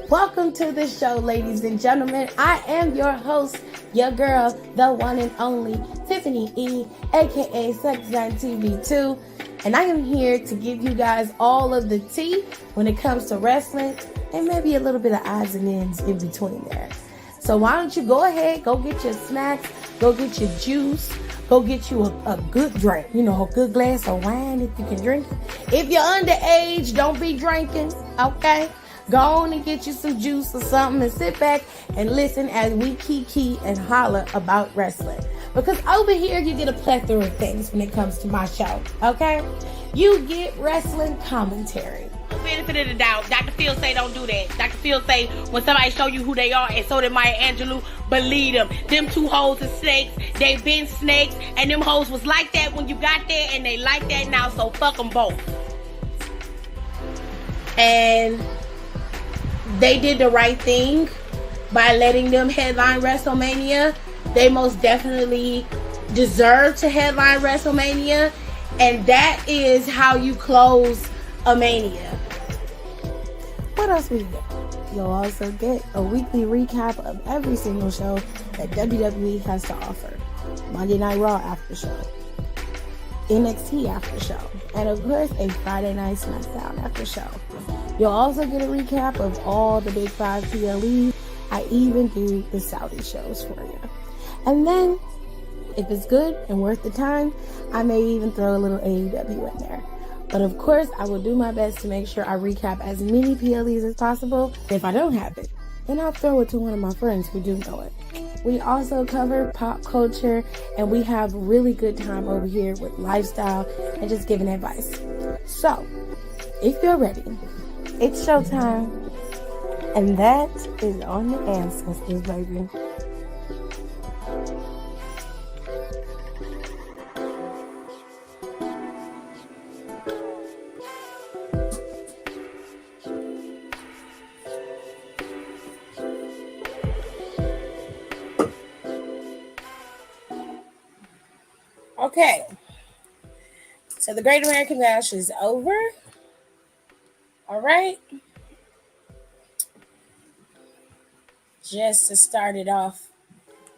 Welcome to the show, ladies and gentlemen. I am your host, your girl, the one and only Tiffany E, aka Sex9TV2, and I am here to give you guys all of the tea when it comes to wrestling and maybe a little bit of odds and ends in between there. So why don't you go ahead, go get your snacks, go get your juice, go get you a good drink, a good glass of wine if you can drink it. If you're underage, don't be drinking, okay? Go on and get you some juice or something and sit back and listen as we kiki and holler about wrestling. Because over here, you get a plethora of things when it comes to my show, okay? You get wrestling commentary. Benefit of the doubt. Dr. Phil say don't do that. Dr. Phil say when somebody show you who they are, and so did Maya Angelou, believe them. Them two hoes are snakes. They been snakes, and them hoes was like that when you got there, and they like that now, so fuck them both. And they did the right thing by letting them headline WrestleMania. They most definitely deserve to headline WrestleMania, and that is how you close a Mania. What else we get? You'll also get a weekly recap of every single show that WWE has to offer. Monday Night Raw after show, NXT after show, and of course a Friday Night SmackDown after show. You'll also get a recap of all the Big 5 PLEs. I even do the Saudi shows for you. And then, if it's good and worth the time, I may even throw a little AEW in there. But of course, I will do my best to make sure I recap as many PLEs as possible. If I don't have it, then I'll throw it to one of my friends who do know it. We also cover pop culture, and we have really good time over here with lifestyle and just giving advice. So, if you're ready, it's showtime, and that is on the ancestors, baby. Okay, so the Great American Bash is over. All right. Just to start it off,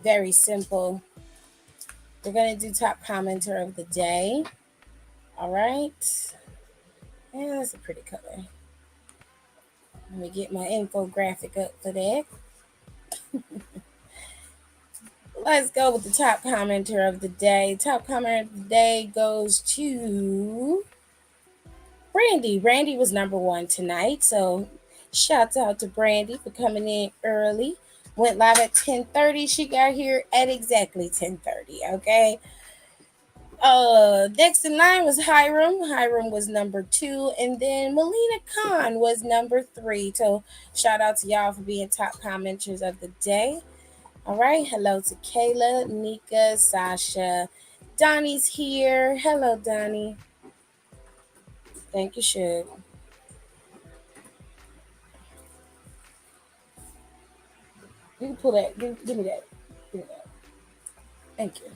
very simple. We're going to do top commenter of the day. All right. Yeah, that's a pretty color. Let me get my infographic up for that. Let's go with the top commenter of the day. Top commenter of the day goes to Brandy. Brandy was number one tonight, so shouts out to Brandy for coming in early. Went live at 10:30. She got here at exactly 10:30. Okay. Next in line was Hiram. Hiram was number 2, and then Melina Khan was number 3. So shout out to y'all for being top commenters of the day. All right. Hello to Kayla, Nika, Sasha. Donnie's here. Hello, Donnie. Thank you, Shug. You can pull that. Give me that. Give me that. Thank you.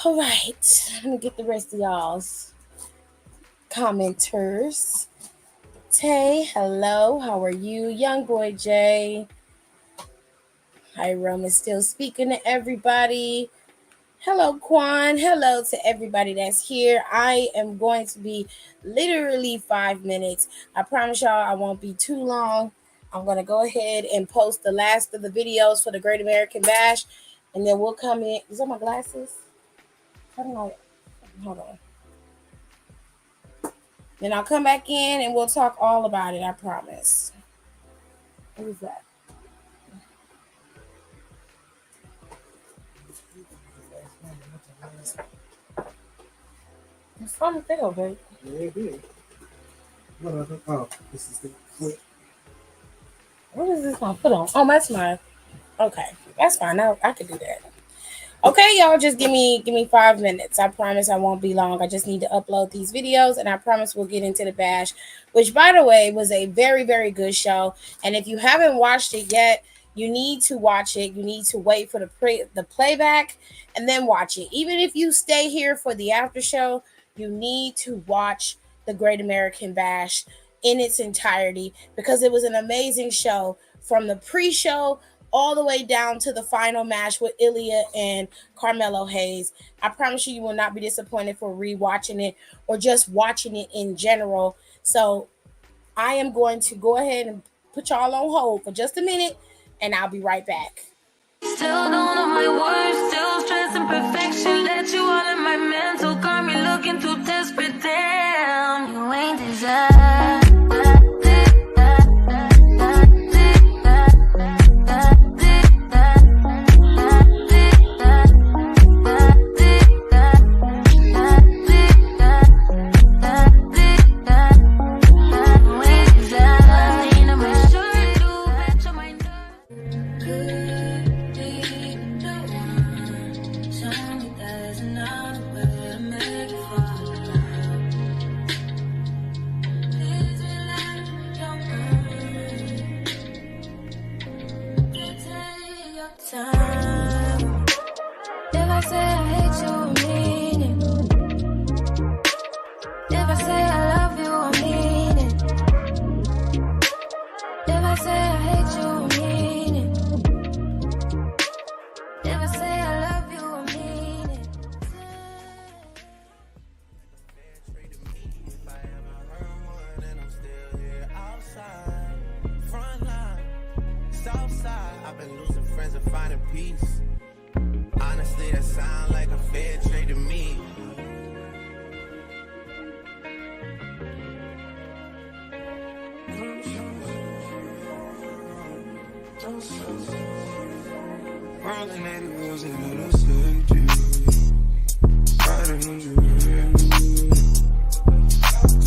All right. Let me get the rest of y'all's commenters. Tay, hello. How are you? Young boy Jay. Hiram is still speaking to everybody. Hello, Quan. Hello to everybody that's here. I am going to be literally 5 minutes. I promise y'all I won't be too long. I'm going to go ahead and post the last of the videos for the Great American Bash, and then we'll come in. Is that my glasses? I don't know. Hold on. Then I'll come back in and we'll talk all about it. I promise. What is that? It's on the thing over. Yeah, it is. Oh, this is the foot. What is this one put on? Oh, that's mine. Okay, that's fine. I can do that. Okay, y'all, just give me 5 minutes. I promise I won't be long. I just need to upload these videos, and I promise we'll get into the bash, which, by the way, was a very, very good show. And if you haven't watched it yet, you need to watch it. You need to wait for the playback and then watch it. Even if you stay here for the after show, you need to watch the Great American Bash. in its entirety because it was an amazing show from the pre-show all the way down to the final match with Ilya and Carmelo Hayes. I promise you, you will not be disappointed for rewatching it or just watching it in general. So I am going to go ahead and put y'all on hold for just a minute, and I'll be right back. Still don't know my words, still stressing perfection. Let you all in my mental, got me looking too desperate. Damn, you ain't designed.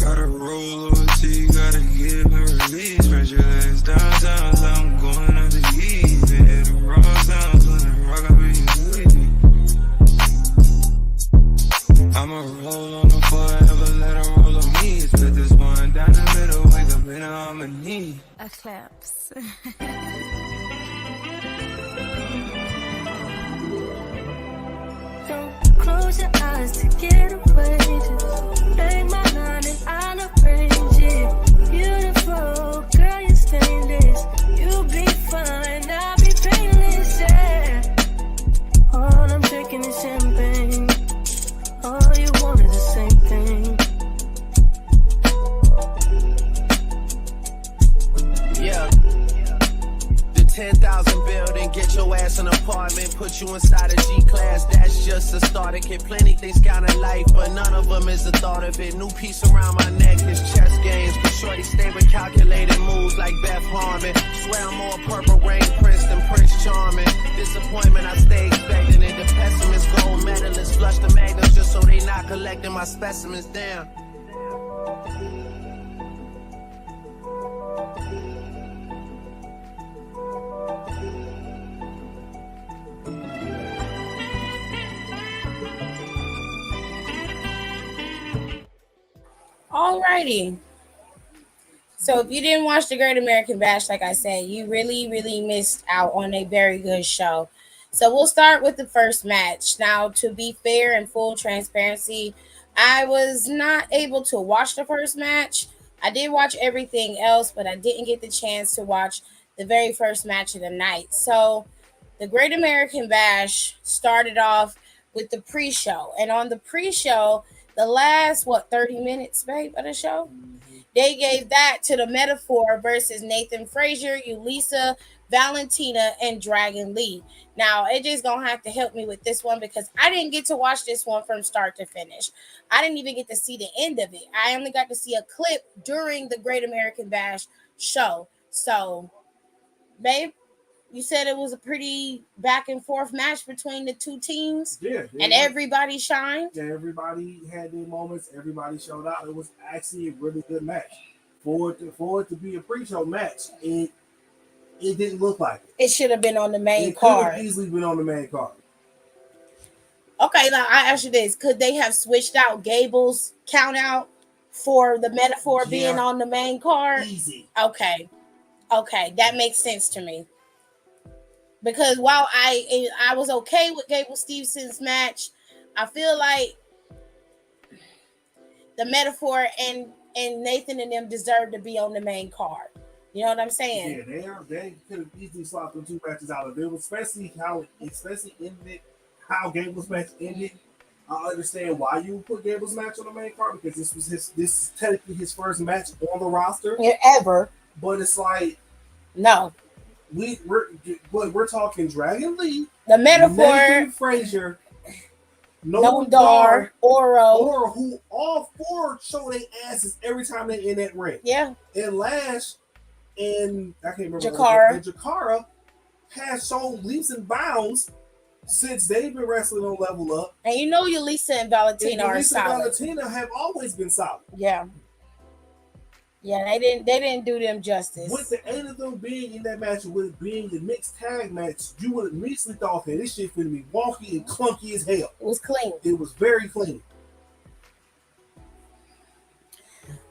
Gotta roll over T, gotta give her release. Spread your legs downtown, so I'm going out to eat. Hit the raw sounds when I rock up in your weed. I'ma roll on the forever, let her roll on me. Split this one down the middle, wake up in harmony. A claps. Don't close your eyes to get away. Just make my line and I'll arrange it. Beautiful, girl, you're stainless. You'll be fine, I'll be painless, yeah. All I'm drinking is champagne. All you want is the same thing. Yeah. The 10,000 building, get your ass an apartment, put you inside a G-class, that's just a starter kit. Plenty things count in life, but none of them is the thought of it. New piece around my neck is chess games, but shorty stay with calculated moves like Beth Harmon. Swear I'm more Purple Rain Prince than Prince Charming. Disappointment, I stay expecting it. The pessimist, gold medalists, flush the magnums just so they not collecting my specimens down. Alrighty. So if you didn't watch the Great American Bash, like I said, you really, really missed out on a very good show. So we'll start with the first match. Now, to be fair and full transparency, I was not able to watch the first match. I did watch everything else, but I didn't get the chance to watch the very first match of the night. So the Great American Bash started off with the pre-show. And on the pre-show, the last, 30 minutes, babe, of the show? They gave that to the Metaphor versus Nathan Frazier, Ulisa, Valentina, and Dragon Lee. Now, AJ's going to have to help me with this one because I didn't get to watch this one from start to finish. I didn't even get to see the end of it. I only got to see a clip during the Great American Bash show. So, babe, you said it was a pretty back and forth match between the two teams. Yeah. And everybody shined. Yeah, everybody had their moments. Everybody showed out. It was actually a really good match. For it to be a pre-show match, it didn't look like it. It should have been on the main Could card. have easily been on the main card. Okay, now I ask you this. Could they have switched out Gable's count out for the Metaphor being on the main card? Easy. Okay, that makes sense to me. Because while I was okay with Gable Stevenson's match, I feel like the Metaphor and and Nathan and them deserve to be on the main card. You know what I'm saying? Yeah, they could have easily swapped them two matches out of it, especially ended how Gable's match ended. I understand why you would put Gable's match on the main card because this is technically his first match on the roster. Yeah, ever. But it's like no. We're talking Dragon Lee, the metaphor, Nathan Frazier, Noam Dar, Oro, who all four show their asses every time they're in that ring. Yeah. And Lash and I can't remember Jakara has shown leaps and bounds since they've been wrestling on Level Up. And you know Yulisa and Valentina are solid. Valentina have always been solid. Yeah. Yeah, they didn't do them justice. With the 8 of them being in that match, with it being the mixed tag match, you would immediately thought that this shit finna be wonky and clunky as hell. It was clean. It was very clean.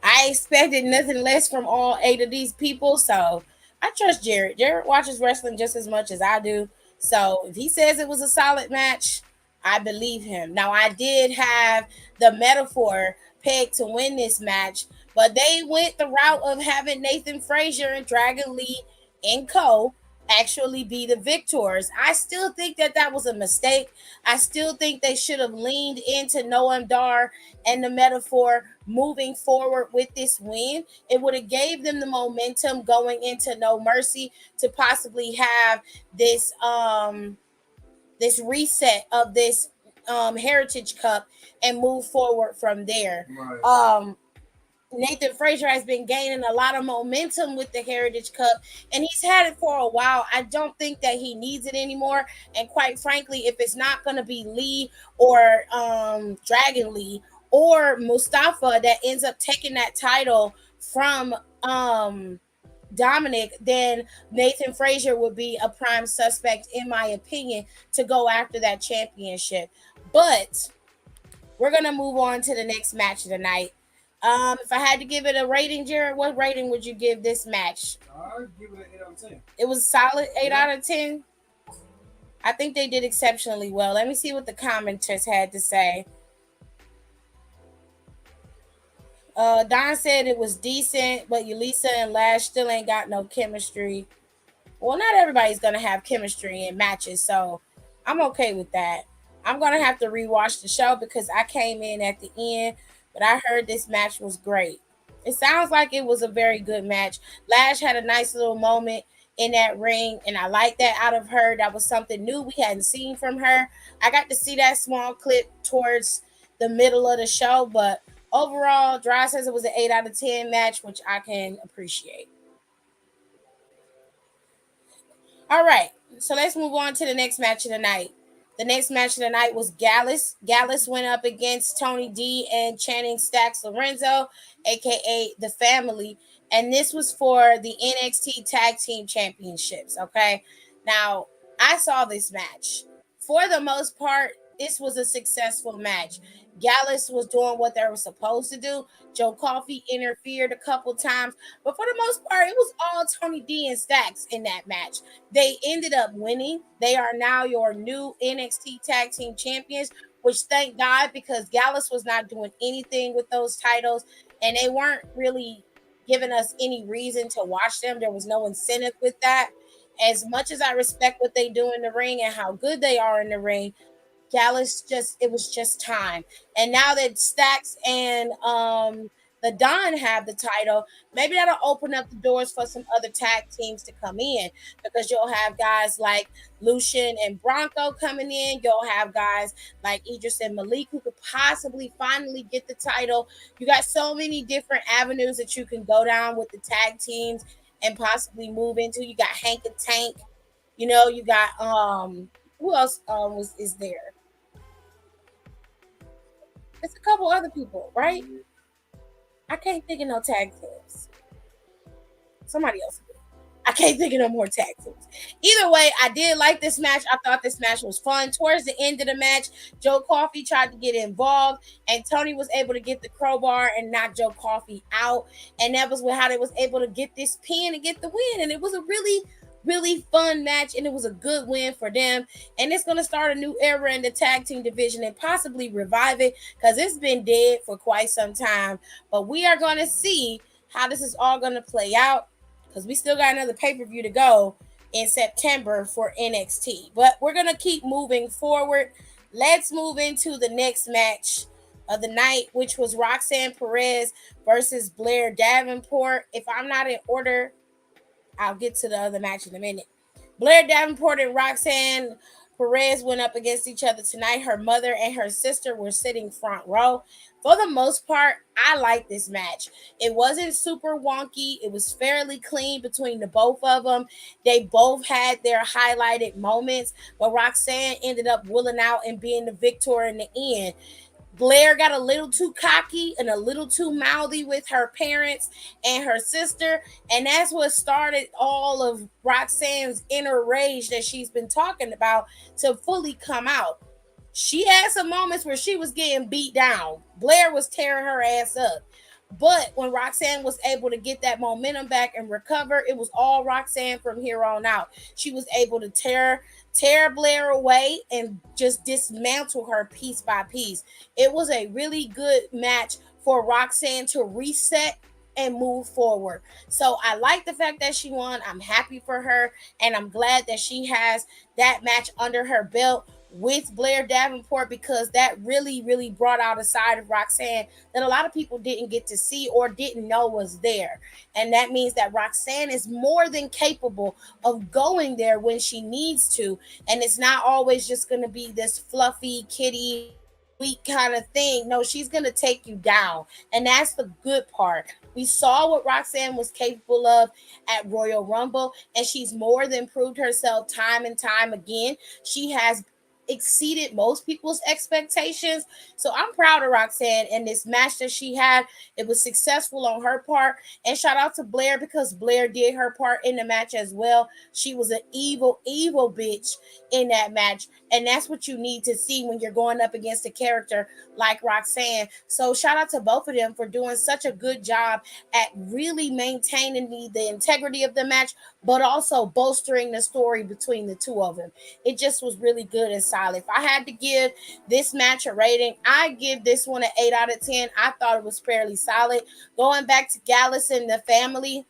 I expected nothing less from all 8 of these people, so I trust Jared. Jared watches wrestling just as much as I do. So if he says it was a solid match, I believe him. Now, I did have the metaphor pegged to win this match, but they went the route of having Nathan Frazier and Dragon Lee and Co. actually be the victors. I still think that was a mistake. I still think they should have leaned into Noam Dar and the metaphor moving forward with this win. It would have gave them the momentum going into No Mercy to possibly have this this reset of this Heritage Cup and move forward from there. Right. Nathan Frazier has been gaining a lot of momentum with the Heritage Cup, and he's had it for a while. I don't think that he needs it anymore. And quite frankly, if it's not going to be Lee or Dragon Lee or Mustafa that ends up taking that title from Dominic, then Nathan Frazier would be a prime suspect, in my opinion, to go after that championship. But we're going to move on to the next match of the night. If I had to give it a rating, Jared, what rating would you give this match? I'd give it an 8 out of 10. It was solid 8 out of 10. I think they did exceptionally well. Let me see what the commenters had to say. Don said it was decent, but Yulisa and Lash still ain't got no chemistry. Well, not everybody's going to have chemistry in matches, so I'm okay with that. I'm going to have to rewatch the show because I came in at the end, but I heard this match was great. It sounds like it was a very good match. Lash had a nice little moment in that ring, and I like that out of her. That was something new we hadn't seen from her. I got to see that small clip towards the middle of the show, but overall, Dry says it was an 8 out of 10 match, which I can appreciate. All right, so let's move on to the next match of the night. The next match of the night was Gallus. Gallus went up against Tony D and Channing Stacks Lorenzo, a.k.a. The Family. And this was for the NXT Tag Team Championships, okay? Now, I saw this match. For the most part, this was a successful match. Gallus was doing what they were supposed to do. Joe Coffey interfered a couple times, but for the most part, it was all Tony D and Stacks in that match. They ended up winning. They are now your new NXT Tag Team Champions, which thank God, because Gallus was not doing anything with those titles, and they weren't really giving us any reason to watch them. There was no incentive with that. As much as I respect what they do in the ring and how good they are in the ring, Gallus it was just time. And now that Stacks and the Don have the title, maybe that'll open up the doors for some other tag teams to come in, because you'll have guys like Lucian and Bronco coming in. You'll have guys like Idris and Malik who could possibly finally get the title. You got so many different avenues that you can go down with the tag teams and possibly move into. You got Hank and Tank. You know, you got who else is there? There's a couple other people, right? I can't think of no tag teams. Somebody else. I can't think of no more tag teams. Either way, I did like this match. I thought this match was fun. Towards the end of the match, Joe Coffey tried to get involved, and Tony was able to get the crowbar and knock Joe Coffey out. And that was how they was able to get this pin and get the win. And it was a really really fun match, and it was a good win for them. And it's going to start a new era in the tag team division and possibly revive it because it's been dead for quite some time. But we are going to see how this is all going to play out because we still got another pay-per-view to go in September for NXT. But we're going to keep moving forward. Let's move into the next match of the night, which was Roxanne Perez versus Blair Davenport. If I'm not in order, I'll get to the other match in a minute. Blair Davenport and Roxanne Perez went up against each other tonight. Her mother and her sister were sitting front row. For the most part, I like this match. It wasn't super wonky. It was fairly clean between the both of them. They both had their highlighted moments, but Roxanne ended up willing out and being the victor in the end. Blair got a little too cocky and a little too mouthy with her parents and her sister, and that's what started all of Roxanne's inner rage that she's been talking about to fully come out. She had some moments where she was getting beat down. Blair was tearing her ass up. But when Roxanne was able to get that momentum back and recover, it was all Roxanne from here on out. She was able to tear Blair away and just dismantle her piece by piece. It was a really good match for Roxanne to reset and move forward. So I like the fact that she won. I'm happy for her, and I'm glad that she has that match under her belt with Blair Davenport because that really brought out a side of Roxanne that a lot of people didn't get to see or didn't know was there. And that means that Roxanne is more than capable of going there when she needs to. And it's not always just going to be this fluffy kitty weak kind of thing. No, she's going to take you down. And that's the good part. We saw what Roxanne was capable of at Royal Rumble, and she's more than proved herself time and time again. She has exceeded most people's expectations. So I'm proud of Roxanne and this match that she had. It was successful on her part. And shout out to Blair because Blair did her part in the match as well. She was an evil bitch in that match. And that's what you need to see when you're going up against a character like Roxanne. So shout out to both of them for doing such a good job at really maintaining the integrity of the match, but also bolstering the story between the two of them. It just was really good and solid. If I had to give this match a rating, I give this one an 8 out of 10. I thought it was fairly solid. Going back to Gallus and the family,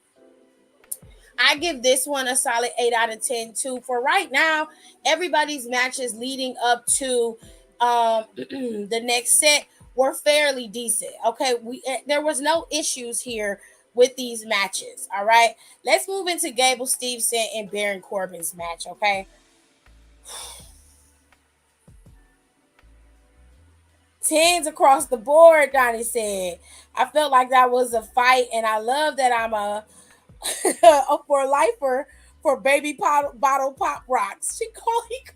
I give this one a solid 8 out of 10 too. For right now, everybody's matches leading up to the next set were fairly decent. Okay, there was no issues here with these matches. All right, let's move into Gable Steveson and Baron Corbin's match. Okay. Tens across the board, Donnie said. I felt like that was a fight, and I love that I'm a for lifer for baby bottle pop rocks. He called it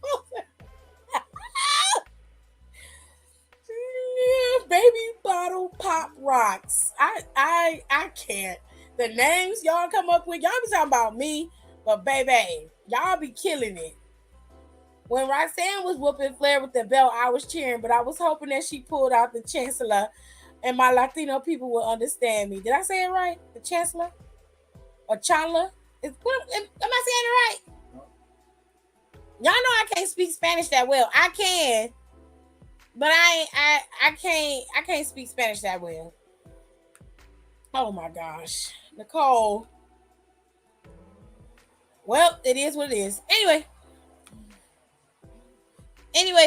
baby bottle pop rocks. I can't. The names y'all come up with, y'all be talking about me, but baby, y'all be killing it. When Roxanne was whooping Flair with the belt, I was cheering, but I was hoping that she pulled out the Chancellor and my Latino people would understand me. Did I say it right? The Chancellor? Or Chandler? Am I saying it right? Y'all know I can't speak Spanish that well. I can, but I can't speak Spanish that well. Oh my gosh. Nicole. Well, it is what it is. Anyway,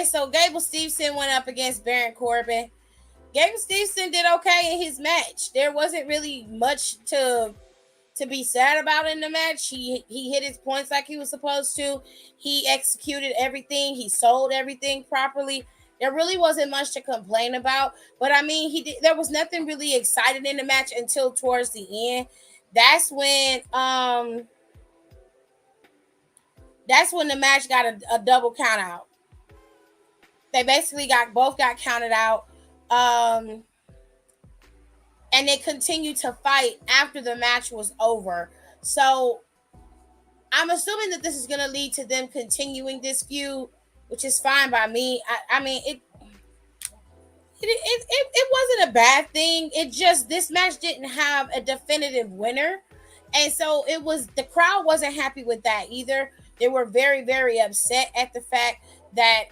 so Gable Steveson went up against Baron Corbin. Gable Steveson did okay in his match. There wasn't really much to be sad about in the match. He hit his points like he was supposed to. He executed everything. He sold everything properly. There really wasn't much to complain about. But I mean, there was nothing really exciting in the match until towards the end. That's when the match got a double count out. They basically both got counted out. And they continued to fight after the match was over. So I'm assuming that this is going to lead to them continuing this feud, which is fine by me. I mean, it wasn't a bad thing. It just, this match didn't have a definitive winner. And so it was, the crowd wasn't happy with that either. They were very, very upset at the fact that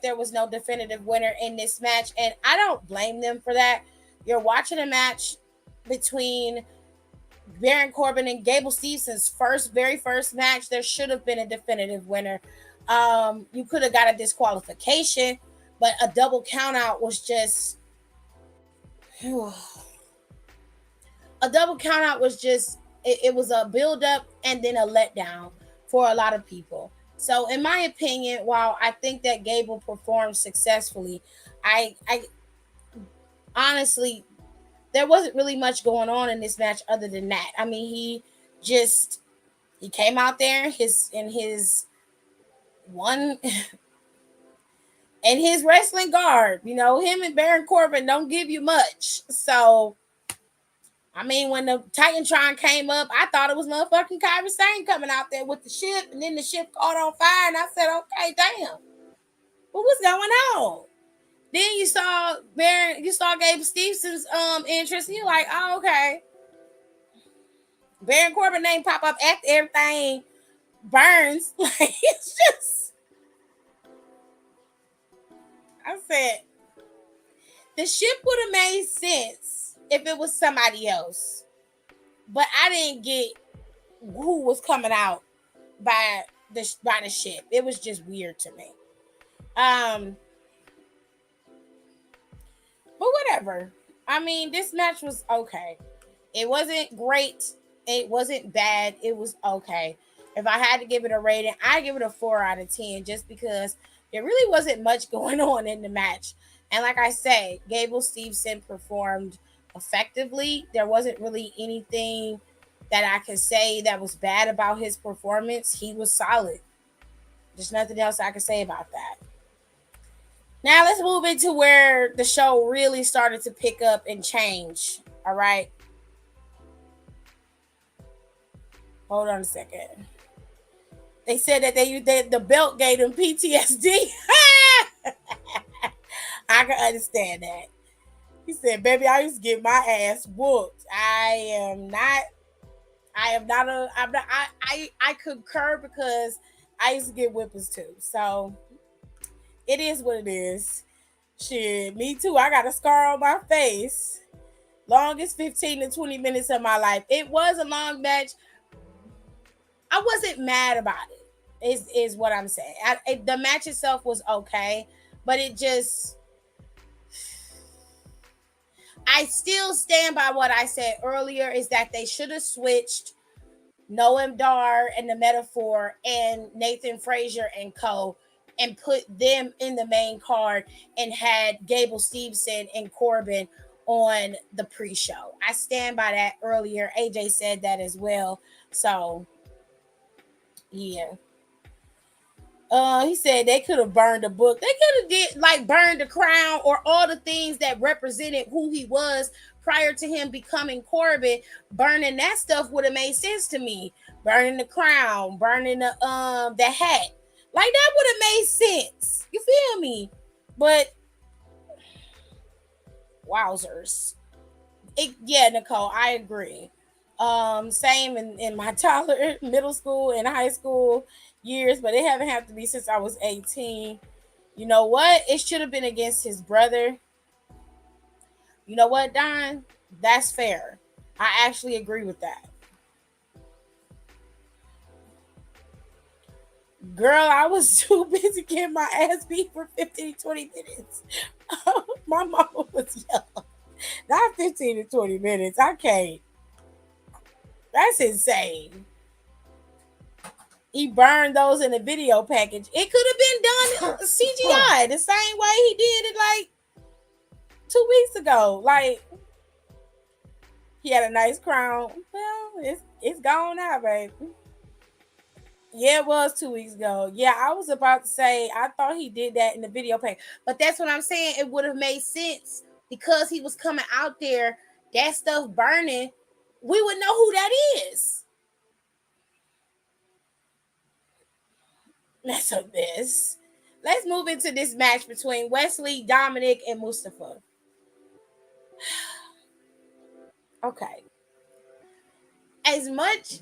there was no definitive winner in this match, and I don't blame them for that. You're watching a match between Baron Corbin and Gable Stevenson's very first match. There should have been a definitive winner. You could have got a disqualification, but a double countout was just a double countout was just it was a build up and then a letdown for a lot of people. So in my opinion, while I think that Gable performed successfully, I honestly, there wasn't really much going on in this match other than that. I mean, he came out there in his one in his wrestling garb. You know, him and Baron Corbin don't give you much. So I mean, when the Titantron came up, I thought it was motherfucking Kyrie Sane coming out there with the ship, and then the ship caught on fire, and I said, okay, damn. What was going on? Then you saw Gabe Stevenson's interest. You're like, oh, okay. Baron Corbin name pop up after everything burns. Like, it's just, I said, the ship would have made sense if it was somebody else. But I didn't get who was coming out by the ship. It was just weird to me. But whatever. I mean, this match was okay. It wasn't great. It wasn't bad. It was okay. If I had to give it a rating, I'd give it a 4 out of 10 just because there really wasn't much going on in the match. And like I say, Gable Steveson performed effectively. There wasn't really anything that I could say that was bad about his performance. He was solid. There's nothing else I could say about that. Now let's move into where the show really started to pick up and change. All right. Hold on a second. They said that the belt gave them PTSD. I can understand that. He said, "Baby, I used to get my ass whooped. I concur because I used to get whippings too. So it is what it is. Shit, me too. I got a scar on my face. Longest 15 to 20 minutes of my life. It was a long match. I wasn't mad about it. Is what I'm saying. The match itself was okay, but it just, I still stand by what I said earlier, is that they should have switched Noam Dar and the Metaphor and Nathan Frazier and co. and put them in the main card and had Gable Steveson and Corbin on the pre-show. I stand by that earlier. AJ said that as well. So, yeah. He said they could have burned the book. They could have burned the crown or all the things that represented who he was prior to him becoming Corbin. Burning that stuff would have made sense to me. Burning the crown, burning the hat. Like, that would have made sense. You feel me? But wowzers. Yeah, Nicole, I agree. Same in my toddler, middle school and high school years, but it haven't had to be since I was 18. You know what? It should have been against his brother. You know what, Don? That's fair. I actually agree with that. Girl, I was too busy getting my ass beat for 15 to 20 minutes. My mama was young. Not 15 to 20 minutes. I can't. That's insane. He burned those in the video package. It could have been done CGI the same way he did it like 2 weeks ago. Like, he had a nice crown. Well, it's gone now, baby. Yeah, it was 2 weeks ago. Yeah, I was about to say, I thought he did that in the video package. But that's what I'm saying. It would have made sense because he was coming out there, that stuff burning. We would know who that is. That's a mess. Let's move into this match between Wesley, Dominic, and Mustafa. Okay. As much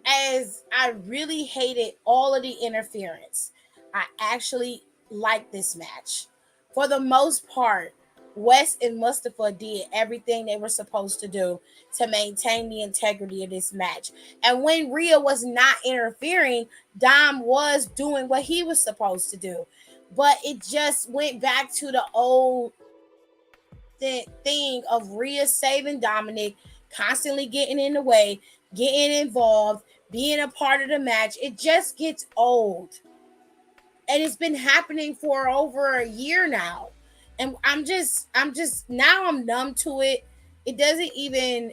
as I really hated all of the interference, I actually liked this match. For the most part, West and Mustafa did everything they were supposed to do to maintain the integrity of this match. And when Rhea was not interfering, Dom was doing what he was supposed to do. But it just went back to the old thing of Rhea saving Dominic, constantly getting in the way, getting involved, being a part of the match. It just gets old. And it's been happening for over a year now. And I'm just now I'm numb to it. It doesn't even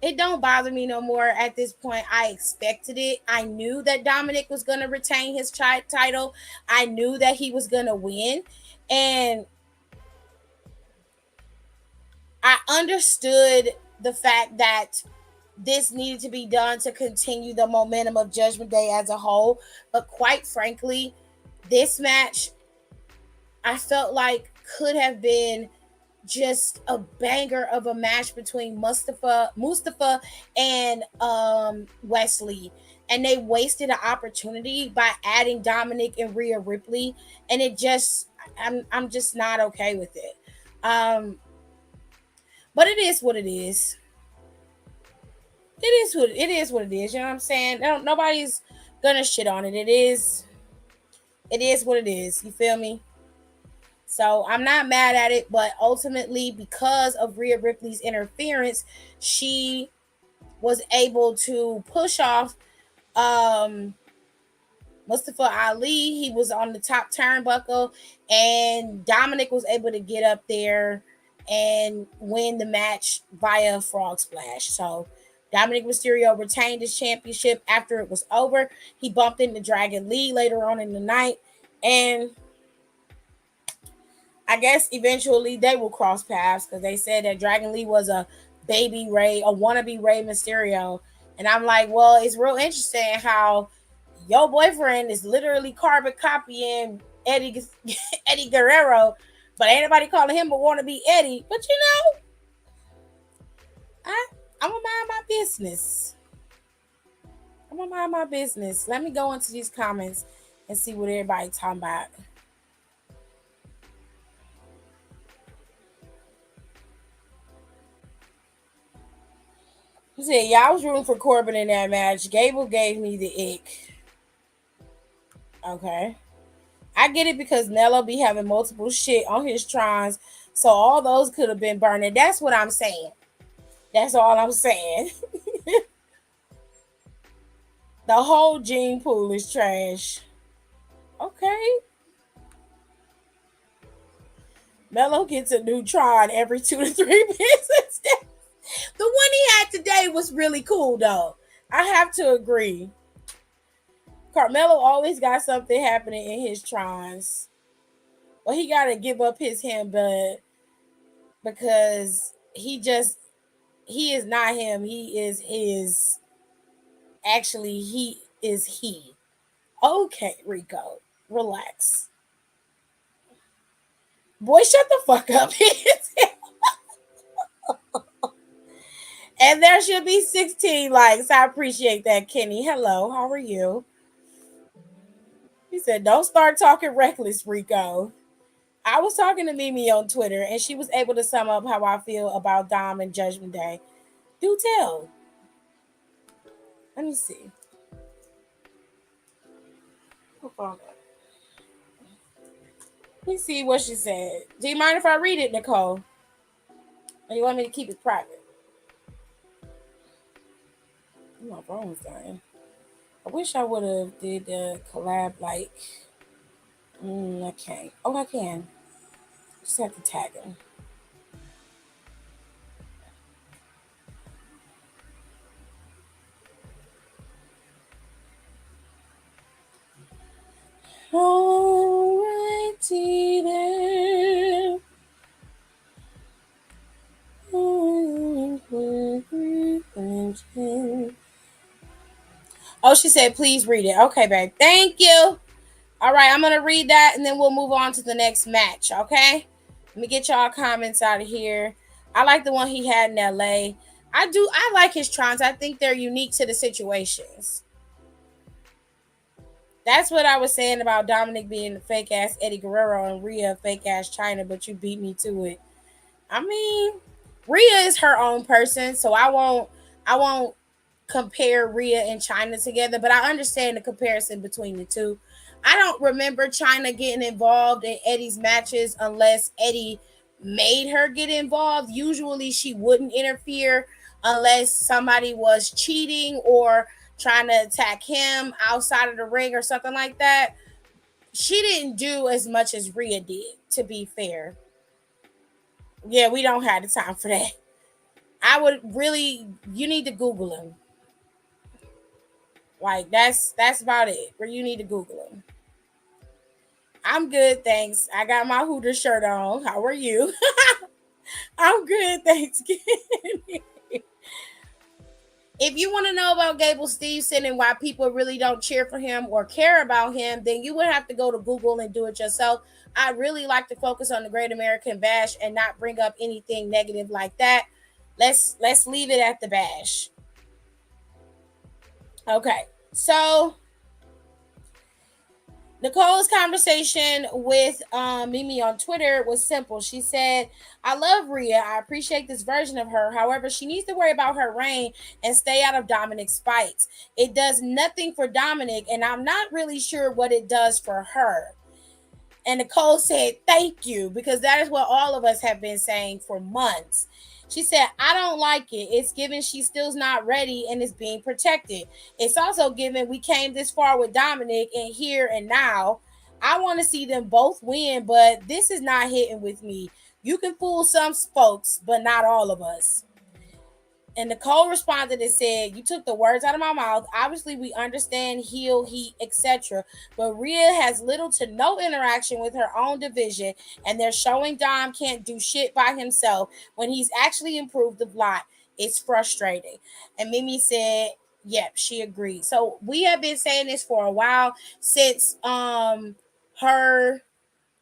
it don't bother me no more at this point. I expected it. I knew that Dominic was going to retain his title. I knew that he was going to win. And I understood the fact that this needed to be done to continue the momentum of Judgment Day as a whole. But quite frankly, this match, I felt like could have been just a banger of a match between Mustafa and Wesley. And they wasted an opportunity by adding Dominic and Rhea Ripley. And it just I'm just not okay with it. But it is what it is. What it is. You know what I'm saying? Nobody's gonna shit on it. It is what it is. You feel me? So I'm not mad at it, but ultimately, because of Rhea Ripley's interference, she was able to push off um Mustafa Ali. He was on the top turnbuckle, and Dominic was able to get up there and win the match via frog splash. So Dominic Mysterio retained his championship after it was over. He bumped into Dragon Lee later on in the night, and I guess eventually they will cross paths because they said that Dragon Lee was a baby Ray, a wannabe Ray Mysterio. And I'm like, well, it's real interesting how your boyfriend is literally carbon copying Eddie Eddie Guerrero, but ain't nobody calling him a wannabe Eddie. But you know, I'm gonna mind my business. I'm gonna mind my business. Let me go into these comments and see what everybody's talking about. He said, yeah, I was rooting for Corbin in that match. Gable gave me the ick. Okay. I get it because Nello be having multiple shit on his trons. So all those could have been burning. That's what I'm saying. That's all I'm saying. The whole gene pool is trash. Okay. Mello gets a new Tron every 2 to 3 minutes. The one he had today was really cool, though. I have to agree. Carmelo always got something happening in his Trons. Well, he got to give up his him, but because he is not him. He is his. Actually, he is he. Okay, Rico, relax. Boy, shut the fuck up. And there should be 16 likes. I appreciate that, Kenny. Hello, how are you? He said, don't start talking reckless, Rico. I was talking to Mimi on Twitter, and she was able to sum up how I feel about Dom and Judgment Day. Do tell. Let me see. Let me see what she said. Do you mind if I read it, Nicole? Or you want me to keep it private? My phone's dying. I wish I would have did the collab like. I can't. Oh, I can. Just have to tag him. Alrighty then. Oh, she said, please read it. Okay, babe. Thank you. All right, I'm going to read that and then we'll move on to the next match, okay? Let me get y'all comments out of here. I like the one he had in LA. I like his trons. I think they're unique to the situations. That's what I was saying about Dominic being the fake ass Eddie Guerrero and Rhea fake ass China, but you beat me to it. I mean, Rhea is her own person, so I won't compare Rhea and China together, but I understand the comparison between the two. I don't remember China getting involved in Eddie's matches unless Eddie made her get involved. Usually she wouldn't interfere unless somebody was cheating or trying to attack him outside of the ring or something like that. She didn't do as much as Rhea did, to be fair. Yeah, we don't have the time for that. I would really you need to Google him. Like that's about it. Where you need to Google him. I'm good, thanks. I got my Hooter shirt on. How are you? I'm good, thanks. If you want to know about Gable Steveson and why people really don't cheer for him or care about him, then you would have to go to Google and do it yourself. I really like to focus on the Great American Bash and not bring up anything negative like that. Let's leave it at the bash. Okay. So Nicole's conversation with Mimi on Twitter was simple. She said, I love Rhea. I appreciate this version of her. However, she needs to worry about her reign and stay out of Dominic's fights. It does nothing for Dominic, and I'm not really sure what it does for her. And Nicole said, thank you, because that is what all of us have been saying for months. She said, I don't like it. It's given she's still not ready and is being protected. It's also given we came this far with Dominic and here and now. I want to see them both win, but this is not hitting with me. You can fool some folks, but not all of us. And Nicole responded and said, you took the words out of my mouth. Obviously, we understand heel, heat, etc. But Rhea has little to no interaction with her own division, and they're showing Dom can't do shit by himself when he's actually improved a lot. It's frustrating. And Mimi said, yep, she agreed. So we have been saying this for a while since her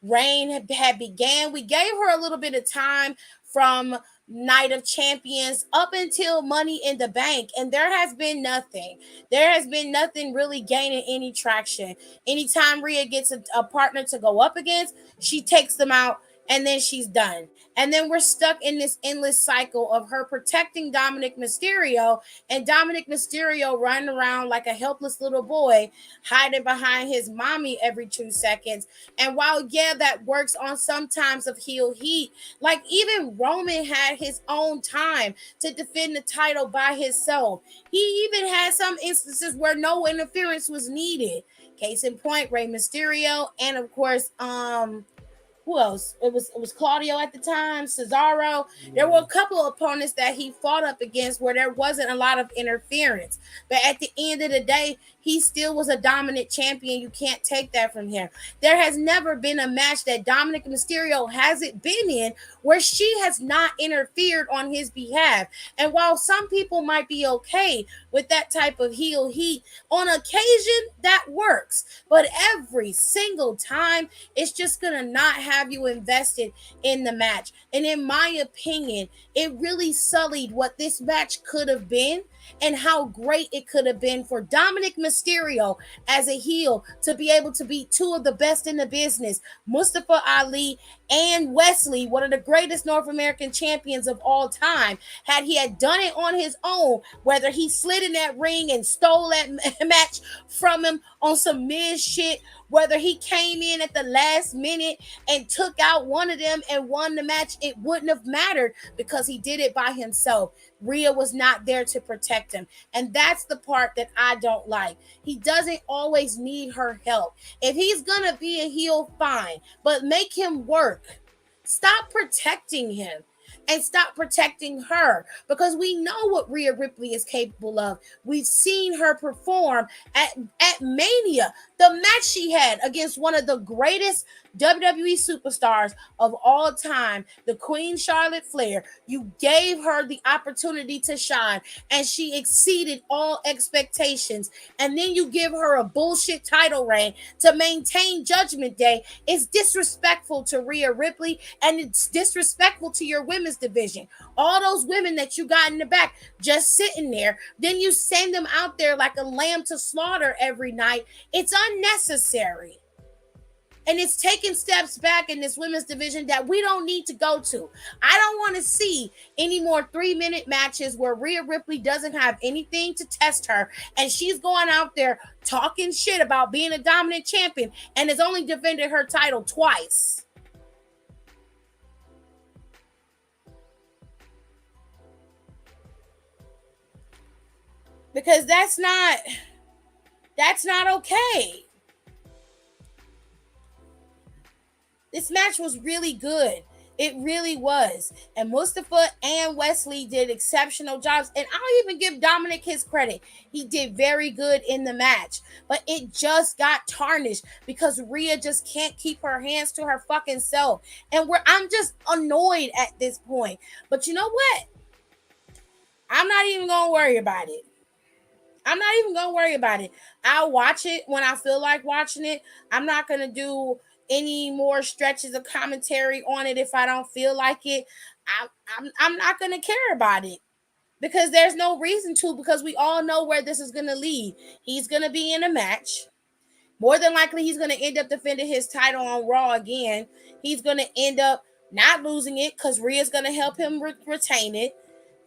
reign had began. We gave her a little bit of time from Night of Champions up until Money in the Bank, and there has been nothing. There has been nothing really gaining any traction. Anytime Rhea gets a partner to go up against, she takes them out and then she's done. And then we're stuck in this endless cycle of her protecting Dominic Mysterio and Dominic Mysterio running around like a helpless little boy, hiding behind his mommy every 2 seconds. And while, yeah, that works on some times of heel heat, like even Roman had his own time to defend the title by himself. He even had some instances where no interference was needed. Case in point, Rey Mysterio, and of course, who else? It was Claudio at the time, Cesaro. There were a couple of opponents that he fought up against where there wasn't a lot of interference. But at the end of the day, he still was a dominant champion. You can't take that from him. There has never been a match that Dominic Mysterio hasn't been in where she has not interfered on his behalf. And while some people might be okay with that type of heel heat, on occasion that works. But every single time, it's just going to not have you invested in the match. And in my opinion, it really sullied what this match could have been and how great it could have been for Dominic Mysterio as a heel to be able to beat two of the best in the business, Mustafa Ali and Wesley, one of the greatest North American champions of all time. Had he had done it on his own, whether he slid in that ring and stole that match from him on some Miz shit, whether he came in at the last minute and took out one of them and won the match, it wouldn't have mattered because he did it by himself. Rhea was not there to protect him. And that's the part that I don't like. He doesn't always need her help. If he's going to be a heel, fine, but make him work. Stop protecting him and stop protecting her, because we know what Rhea Ripley is capable of. We've seen her perform at Mania, the match she had against one of the greatest WWE superstars of all time, the Queen Charlotte Flair, you gave her the opportunity to shine and she exceeded all expectations. And then you give her a bullshit title reign to maintain Judgment Day. It's disrespectful to Rhea Ripley and it's disrespectful to your women's division. All those women that you got in the back just sitting there, then you send them out there like a lamb to slaughter every night. It's unnecessary. And it's taking steps back in this women's division that we don't need to go to. I don't want to see any more 3-minute matches where Rhea Ripley doesn't have anything to test her and she's going out there talking shit about being a dominant champion and has only defended her title twice. Because that's not okay. This match was really good. It really was. And Mustafa and Wesley did exceptional jobs. And I'll even give Dominic his credit. He did very good in the match. But it just got tarnished because Rhea just can't keep her hands to her fucking self. And I'm just annoyed at this point. But you know what? I'm not even going to worry about it. I'll watch it when I feel like watching it. I'm not going to do any more stretches of commentary on it if I don't feel like it. I'm not going to care about it because there's no reason to, because we all know where this is going to lead. He's going to be in a match. More than likely, he's going to end up defending his title on Raw again. He's going to end up not losing it because Rhea's going to help him retain it.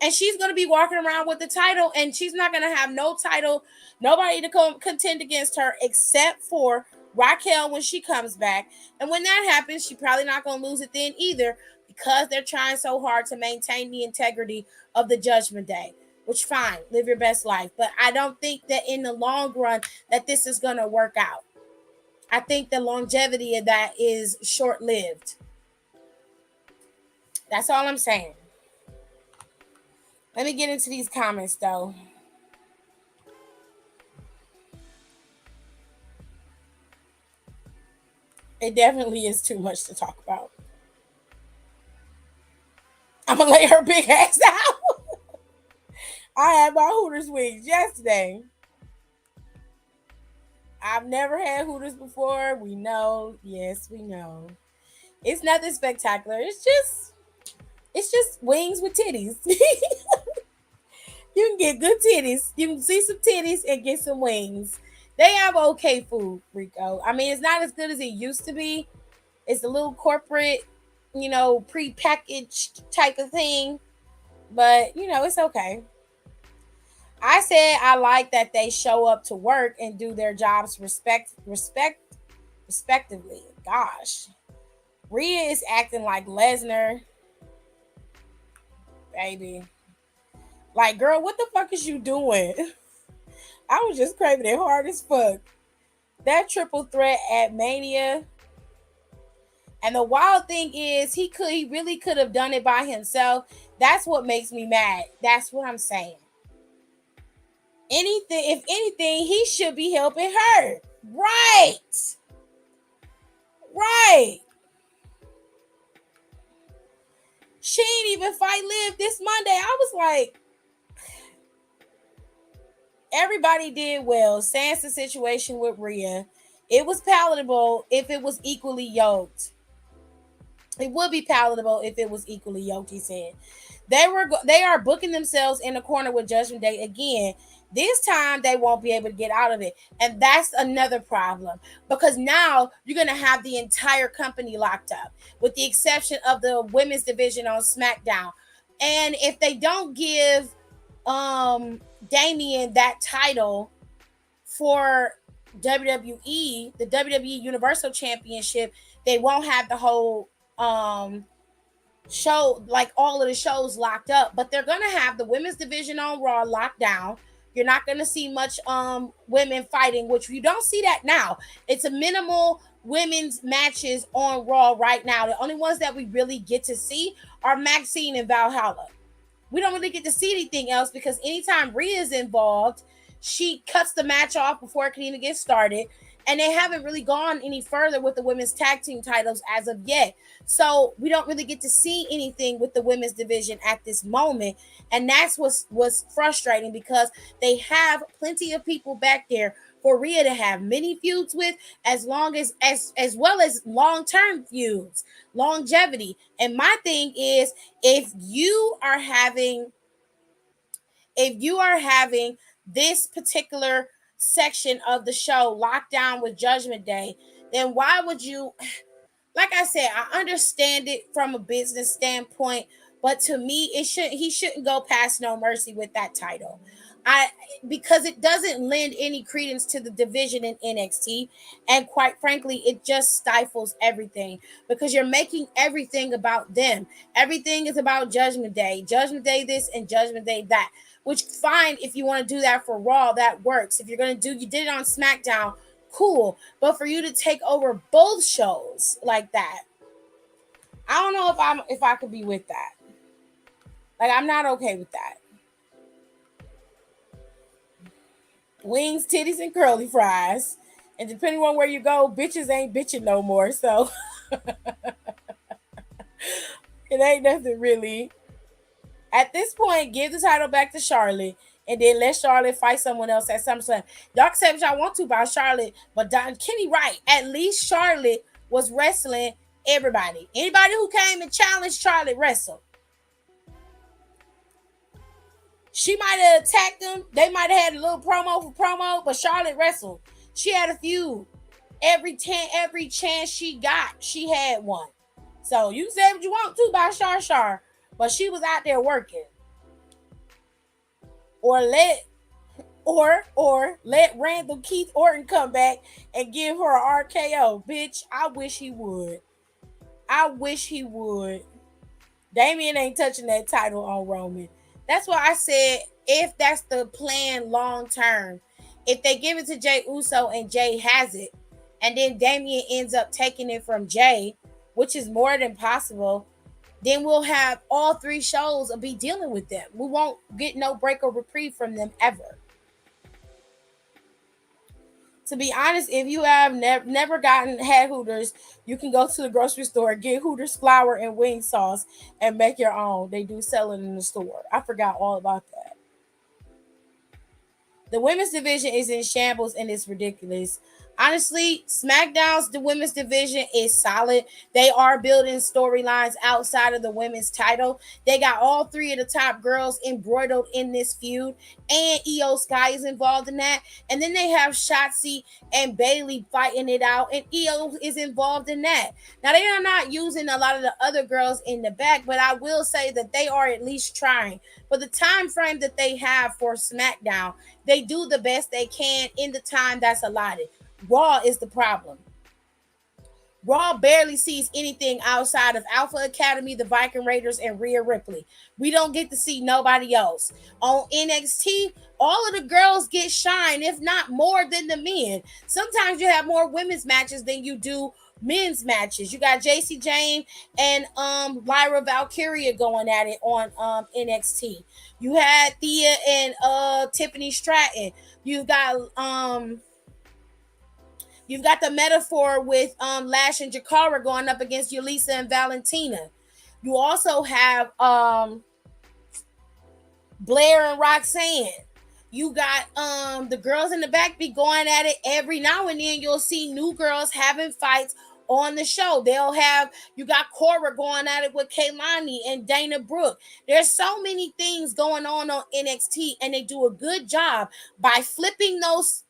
And she's going to be walking around with the title, and she's not going to have no title, nobody to contend against her except for Raquel when she comes back. And when that happens, she's probably not going to lose it then either because they're trying so hard to maintain the integrity of the Judgment Day. Which, fine, live your best life. But I don't think that in the long run that this is going to work out. I think the longevity of that is short-lived. That's all I'm saying. Let me get into these comments, though. It definitely is too much to talk about. I'm going to lay her big ass out. I had my Hooters wings yesterday. I've never had Hooters before. We know. Yes, we know. It's nothing spectacular. It's just wings with titties. You can get good titties. You can see some titties and get some wings. They have okay food, Rico. I mean, it's not as good as it used to be. It's a little corporate, pre-packaged type of thing. But, it's okay. I said I like that they show up to work and do their jobs respectively. Gosh. Rhea is acting like Lesnar. Baby. Like, girl, what the fuck is you doing? I was just craving it hard as fuck. That triple threat at Mania. And the wild thing is, he really could have done it by himself. That's what makes me mad. That's what I'm saying. If anything, he should be helping her. Right. She ain't even fight Liv this Monday. I was like, everybody did well. Sans the situation with Rhea. It was palatable if it was equally yoked. It would be palatable if it was equally yoked, he said. They are booking themselves in the corner with Judgment Day again. This time, they won't be able to get out of it. And that's another problem. Because now, you're going to have the entire company locked up. With the exception of the women's division on SmackDown. And if they don't give Damian that title for WWE, the WWE Universal Championship, they won't have the whole show, like all of the shows locked up. But they're going to have the women's division on Raw locked down. You're not going to see much women fighting, which you don't see that now. It's a minimal women's matches on Raw right now. The only ones that we really get to see are Maxine and Valhalla. We don't really get to see anything else because anytime Rhea is involved, she cuts the match off before it can even get started. And they haven't really gone any further with the women's tag team titles as of yet. So we don't really get to see anything with the women's division at this moment. And that's what's frustrating, because they have plenty of people back there for Rhea to have many feuds with, as long as well as long-term feuds, longevity. And my thing is, if you are having this particular section of the show locked down with Judgment Day, then why would you, like I said, I understand it from a business standpoint, but to me, he shouldn't go past No Mercy with that title. I Because it doesn't lend any credence to the division in NXT, and quite frankly, it just stifles everything, because you're making everything about them. Everything is about Judgment Day this and Judgment Day that. Which fine, if you want to do that for Raw, that works. If you're gonna you did it on SmackDown, cool. But for you to take over both shows like that, I don't know if I could be with that. Like, I'm not okay with that. Wings, titties, and curly fries. And depending on where you go, bitches ain't bitching no more. So it ain't nothing really. At this point, give the title back to Charlotte, and then let Charlotte fight someone else at SummerSlam. Y'all can say what y'all want to about Charlotte, but Kenny Wright, at least Charlotte was wrestling everybody. Anybody who came and challenged Charlotte wrestled. She might have attacked them. They might have had a little promo for promo, but Charlotte wrestled. She had a feud. Every chance she got, she had one. So you can say what you want to about Char, but she was out there working. Or let Randall Keith Orton come back and give her an RKO. Bitch, I wish he would. Damian ain't touching that title on Roman. That's why I said, if that's the plan long term, if they give it to Jey Uso and Jey has it, and then Damian ends up taking it from Jey, which is more than possible, then we'll have all three shows and be dealing with them. We won't get no break or reprieve from them ever. To be honest, if you have never had Hooters, you can go to the grocery store, get Hooters flour and wing sauce, and make your own. They do sell it in the store. I forgot all about that. The women's division is in shambles and it's ridiculous. Honestly, SmackDown's the women's division is solid. They are building storylines outside of the women's title. They got all three of the top girls embroidered in this feud, and Io Sky is involved in that. And then they have Shotzi and Bayley fighting it out, and Io is involved in that. Now, they are not using a lot of the other girls in the back, but I will say that they are at least trying. For the time frame that they have for SmackDown, they do the best they can in the time that's allotted. Raw is the problem. Raw barely sees anything outside of Alpha Academy, the Viking Raiders, and Rhea Ripley. We don't get to see nobody else. On NXT, all of the girls get shine, if not more than the men. Sometimes you have more women's matches than you do men's matches. You got JC Jane and Lyra Valkyria going at it on NXT. You had Thea and Tiffany Stratton. You've got the metaphor with Lash and Jakara going up against Yulisa and Valentina. You also have Blair and Roxanne. You got the girls in the back be going at it every now and then. You'll see new girls having fights on the show. You got Cora going at it with Kaylani and Dana Brooke. There's so many things going on NXT, and they do a good job by flipping those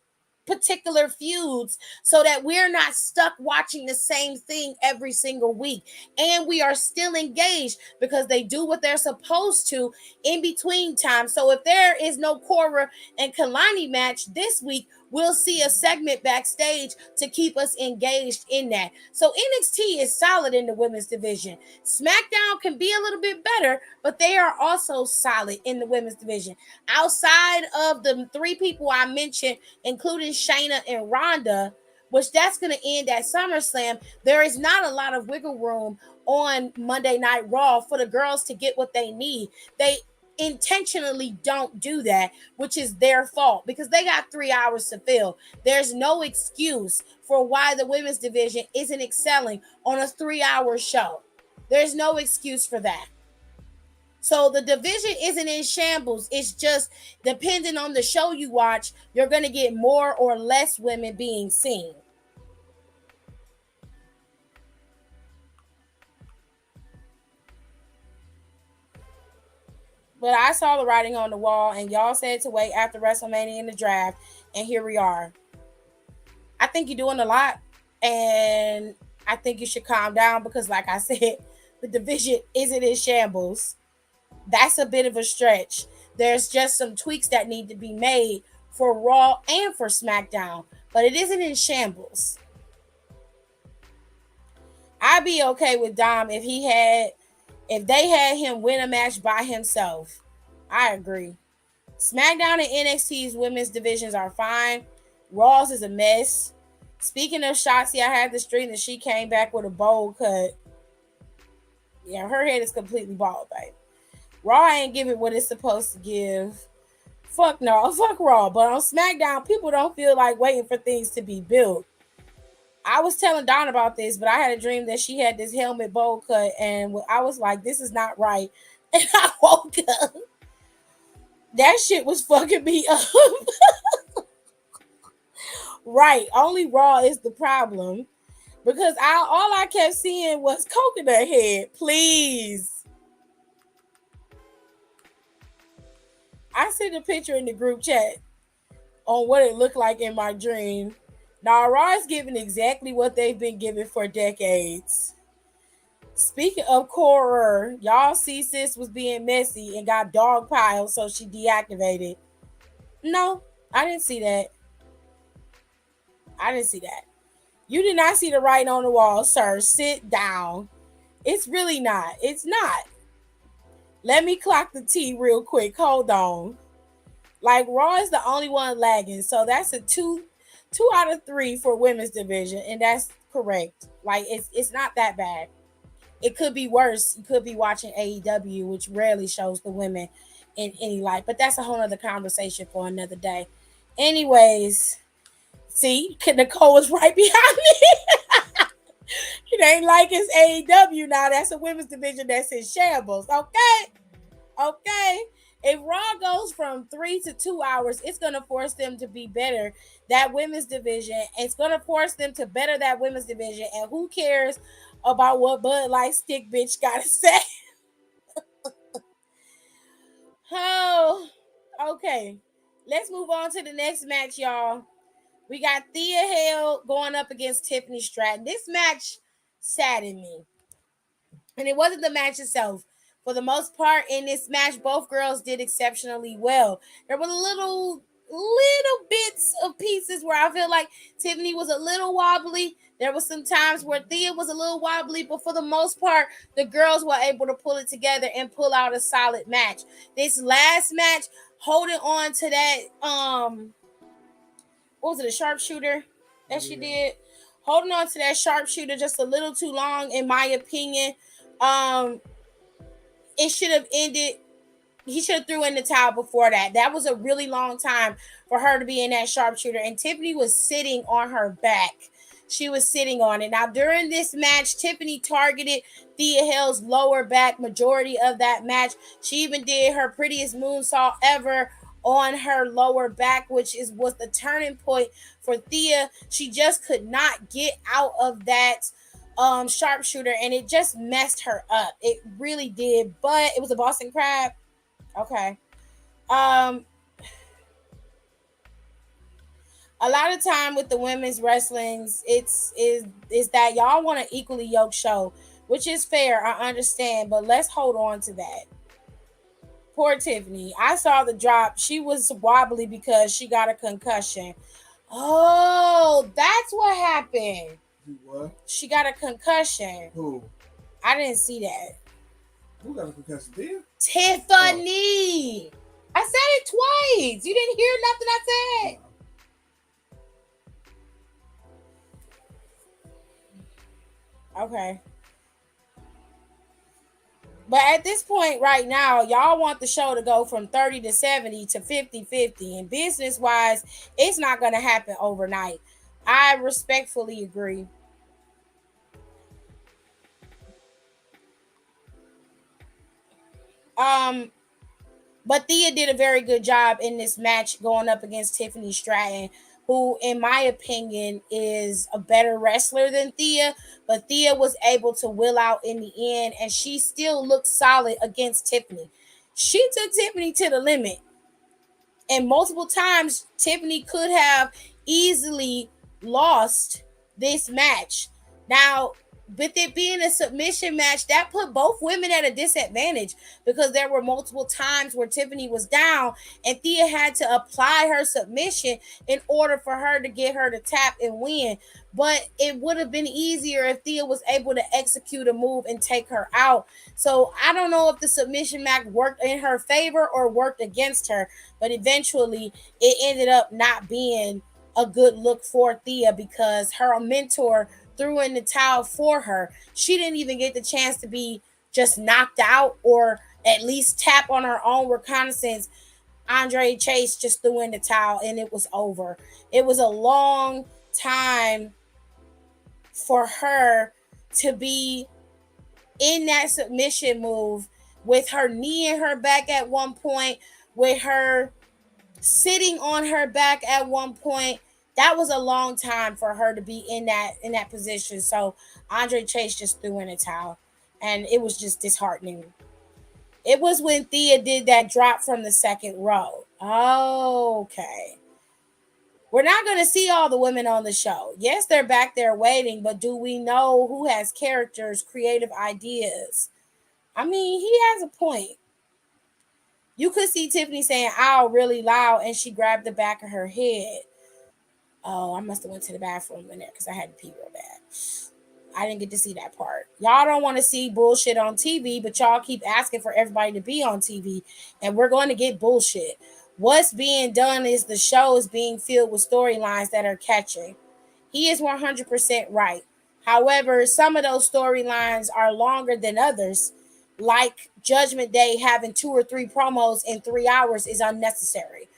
particular feuds so that we're not stuck watching the same thing every single week, and we are still engaged because they do what they're supposed to in between time. So if there is no Cora and Kalani match this week, we'll see a segment backstage to keep us engaged in that. So NXT is solid in the women's division. SmackDown can be a little bit better, but they are also solid in the women's division. Outside of the three people I mentioned, including Shayna and Ronda, which that's going to end at SummerSlam, there is not a lot of wiggle room on Monday Night Raw for the girls to get what they need. intentionally don't do that, which is their fault because they got 3 hours to fill. There's no excuse for why the women's division isn't excelling on a 3-hour show. There's no excuse for that. So the division isn't in shambles. It's just depending on the show you watch, you're going to get more or less women being seen. But I saw the writing on the wall, and y'all said to wait after WrestleMania in the draft, and here we are. I think you're doing a lot, and I think you should calm down because, like I said, the division isn't in shambles. That's a bit of a stretch. There's just some tweaks that need to be made for Raw and for SmackDown, but it isn't in shambles. I'd be okay with Dom if they had him win a match by himself. I agree. SmackDown and NXT's women's divisions are fine. Raw's is a mess. Speaking of Shotzi, I had the stream that she came back with a bowl cut. Yeah, her head is completely bald, babe. Raw ain't giving what it's supposed to give. Fuck no, fuck Raw. But on SmackDown, people don't feel like waiting for things to be built. I was telling Dawn about this, but I had a dream that she had this helmet bowl cut, and I was like, this is not right. And I woke up. That shit was fucking me up. Right. Only Raw is the problem. Because all I kept seeing was coconut head. Please. I sent a picture in the group chat on what it looked like in my dream. Now, Raw is giving exactly what they've been giving for decades. Speaking of horror, y'all see sis was being messy and got dogpiled, so she deactivated. No, I didn't see that. I didn't see that. You did not see the writing on the wall, sir. Sit down. It's really not. It's not. Let me clock the T real quick. Hold on. Like, Raw is the only one lagging, so that's a two out of 3 for women's division, and that's correct. Like, it's not that bad. It could be worse. You could be watching AEW, which rarely shows the women in any light, but that's a whole other conversation for another day. Anyways, see, Nicole was right behind me. It ain't like it's AEW now. That's a women's division that's in shambles. Okay. If Raw goes from 3 to 2 hours, it's going to force them to be better. That women's division, it's going to force them to better that women's division. And who cares about what Bud Light Stick Bitch got to say? Oh, okay. Let's move on to the next match, y'all. We got Thea Hale going up against Tiffany Stratton. This match saddened me. And it wasn't the match itself. For the most part, in this match, both girls did exceptionally well. There were little bits of pieces where I feel like Tiffany was a little wobbly. There was some times where Thea was a little wobbly, but for the most part, the girls were able to pull it together and pull out a solid match. This last match, holding on to that, what was it, a sharpshooter that she did? Holding on to that sharpshooter just a little too long, in my opinion. It should have ended. He should have threw in the towel before that. That was a really long time for her to be in that sharpshooter. And Tiffany was sitting on her back. She was sitting on it. Now, during this match, Tiffany targeted Thea Hale's lower back majority of that match. She even did her prettiest moonsault ever on her lower back, which was the turning point for Thea. She just could not get out of that sharpshooter, and it just messed her up. It really did. But it was a Boston Crab. Okay. A lot of time with the women's wrestlings, is that y'all want an equally yoked show, which is fair. I understand, but let's hold on to that. Poor Tiffany. I saw the drop. She was wobbly because she got a concussion. Oh, that's what happened. What? She got a concussion. Who? I didn't see that. Who got a concussion? There? Tiffany. I said it twice. You didn't hear nothing I said. Okay. But at this point right now, y'all want the show to go from 30 to 70 to 50-50. And business wise, it's not going to happen overnight. I respectfully agree. Um, But Thea did a very good job in this match going up against Tiffany Stratton, who, in my opinion, is a better wrestler than Thea. But Thea was able to will out in the end, and she still looked solid against Tiffany. She took Tiffany to the limit. And multiple times, Tiffany could have easily lost this match. Now, with it being a submission match, that put both women at a disadvantage because there were multiple times where Tiffany was down and Thea had to apply her submission in order for her to get her to tap and win. But it would have been easier if Thea was able to execute a move and take her out. So I don't know if the submission match worked in her favor or worked against her, but eventually it ended up not being a good look for Thea because her mentor threw in the towel for her. She didn't even get the chance to be just knocked out or at least tap on her own reconnaissance. Andre Chase just threw in the towel and it was over. It was a long time for her to be in that submission move with her knee in her back at one point, with her sitting on her back at one point. That was a long time for her to be in that position. So Andre Chase just threw in a towel, and it was just disheartening. It was when Thea did that drop from the second row. Okay. We're not going to see all the women on the show. Yes, they're back there waiting, but do we know who has characters, creative ideas? I mean, he has a point. You could see Tiffany saying "ow" really loud, and she grabbed the back of her head. Oh, I must have went to the bathroom in there because I had to pee real bad. I didn't get to see that part. Y'all don't want to see bullshit on TV, but y'all keep asking for everybody to be on TV, and we're going to get bullshit. What's being done is the show is being filled with storylines that are catching. He is 100% right. However, some of those storylines are longer than others, like Judgment Day having 2 or 3 promos in 3 hours is unnecessary.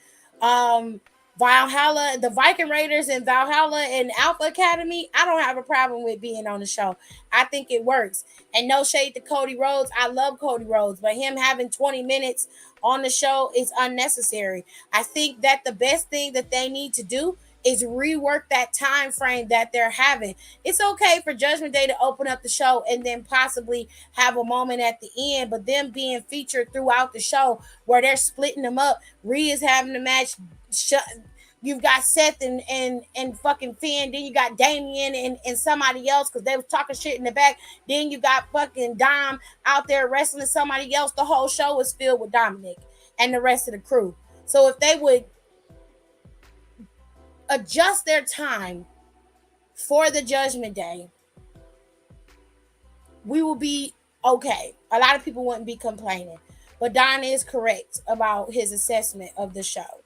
Um, Valhalla, the Viking Raiders and Valhalla and Alpha Academy, I don't have a problem with being on the show. I think it works. And no shade to Cody Rhodes. I love Cody Rhodes, but him having 20 minutes on the show is unnecessary. I think that the best thing that they need to do is rework that time frame that they're having. It's okay for Judgment Day to open up the show and then possibly have a moment at the end, but them being featured throughout the show where they're splitting them up. Rhea's having a match. You've got Seth and fucking Finn. Then you got Damian and somebody else because they was talking shit in the back. Then you got fucking Dom out there wrestling somebody else. The whole show is filled with Dominic and the rest of the crew. So if they would adjust their time for the Judgment Day, we will be okay. A lot of people wouldn't be complaining. But Don is correct about his assessment of the show.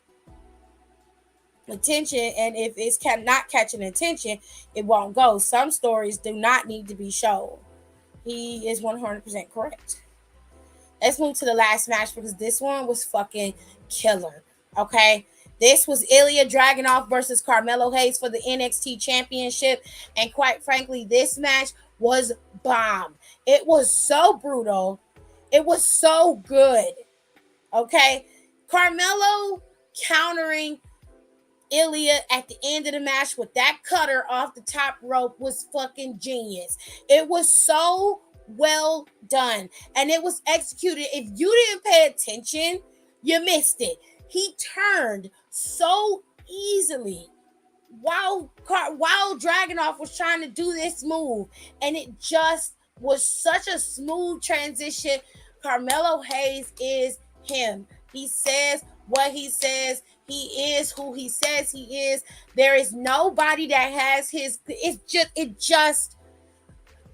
Attention, and if it's not catching attention, it won't go. Some stories do not need to be shown. He is 100% correct. Let's move to the last match because this one was fucking killer. Okay. This was Ilya Dragunov versus Carmelo Hayes for the NXT Championship. And quite frankly, this match was bomb. It was so brutal. It was so good. Okay. Carmelo countering Ilya at the end of the match with that cutter off the top rope was fucking genius. It was so well done and it was executed. If you didn't pay attention, you missed it. He turned so easily while Dragunov was trying to do this move, and it just was such a smooth transition. Carmelo Hayes is him. He says what he says. He is who he says he is. There is nobody that has his. It just.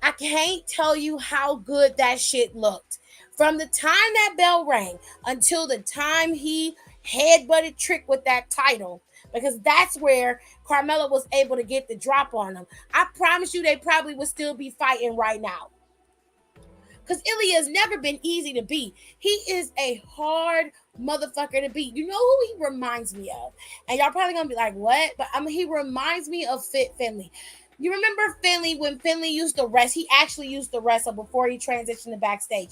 I can't tell you how good that shit looked. From the time that bell rang until the time he headbutted Trick with that title, because that's where Carmelo was able to get the drop on him. I promise you, they probably would still be fighting right now. Because Ilya's never been easy to beat. He is a hard motherfucker to beat. You know who he reminds me of? And y'all probably gonna be like, what? But he reminds me of Fit Finley. You remember Finley when Finley used to wrestle? He actually used to wrestle before he transitioned to backstage.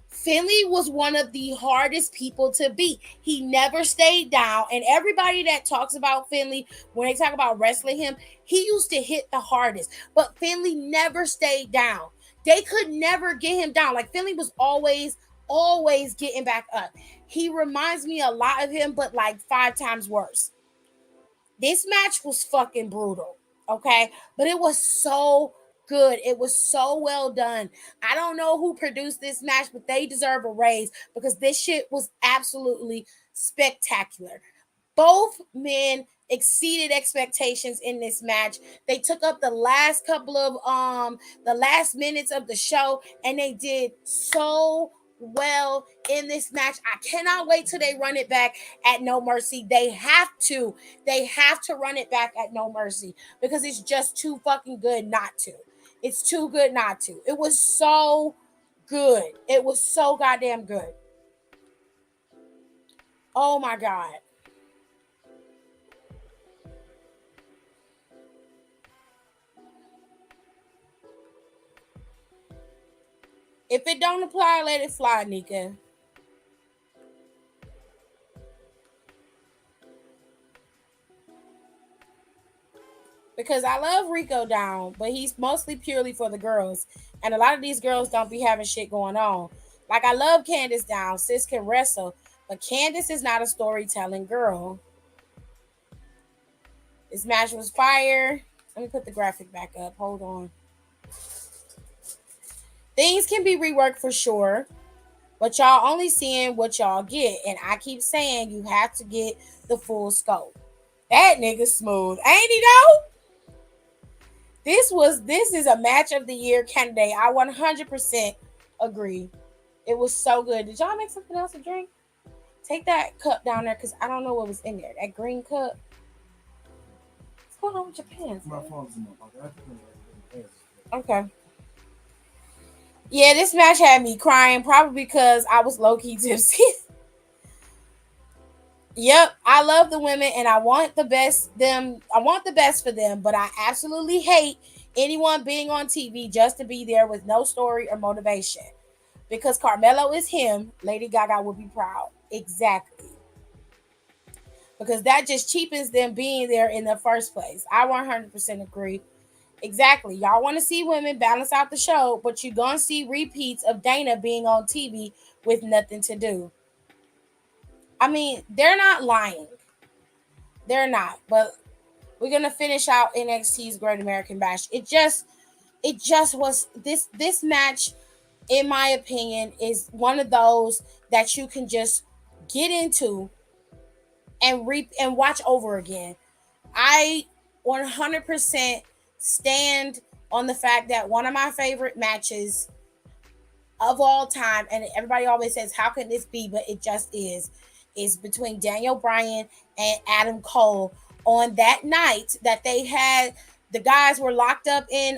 Finley was one of the hardest people to beat. He never stayed down. And everybody that talks about Finley, when they talk about wrestling him, he used to hit the hardest. But Finley never stayed down. They could never get him down. Like Finley was always getting back up. He reminds me a lot of him, but like 5 times worse. This match was fucking brutal, okay? But it was so good. It was so well done. I don't know who produced this match, but they deserve a raise because this shit was absolutely spectacular. Both men exceeded expectations in this match. They took up the last couple of the last minutes of the show and they did so well in this match. I cannot wait till they run it back at No Mercy. They have to run it back at No Mercy because it's just too fucking good not to. It's too good not to. It was so good. It was so goddamn good. Oh my god. If it don't apply, let it fly, Nika. Because I love Rico down, but he's mostly purely for the girls. And a lot of these girls don't be having shit going on. Like, I love Candace down. Sis can wrestle. But Candace is not a storytelling girl. This match was fire. Let me put the graphic back up. Hold on. Things can be reworked for sure, but y'all only seeing what y'all get. And I keep saying you have to get the full scope. That nigga smooth. Ain't he though? This is a match of the year candidate. I 100% agree. It was so good. Did y'all make something else to drink? Take that cup down there because I don't know what was in there. That green cup. What's going on with your pants? My phone's in my pocket. Okay. Yeah, this match had me crying probably because I was low-key tipsy. Yep, I love the women and I want the best for them, but I absolutely hate anyone being on TV just to be there with no story or motivation. Because Carmelo is him, Lady Gaga would be proud. Exactly. Because that just cheapens them being there in the first place. I 100% agree. Exactly. Y'all want to see women balance out the show, but you're going to see repeats of Dana being on TV with nothing to do. I mean, they're not lying. They're not. But we're going to finish out NXT's Great American Bash. It just was this match, in my opinion, is one of those that you can just get into and watch over again. I 100% stand on the fact that one of my favorite matches of all time, and everybody always says, how can this be? But it just is between Daniel Bryan and Adam Cole on that night that they had, the guys were locked up in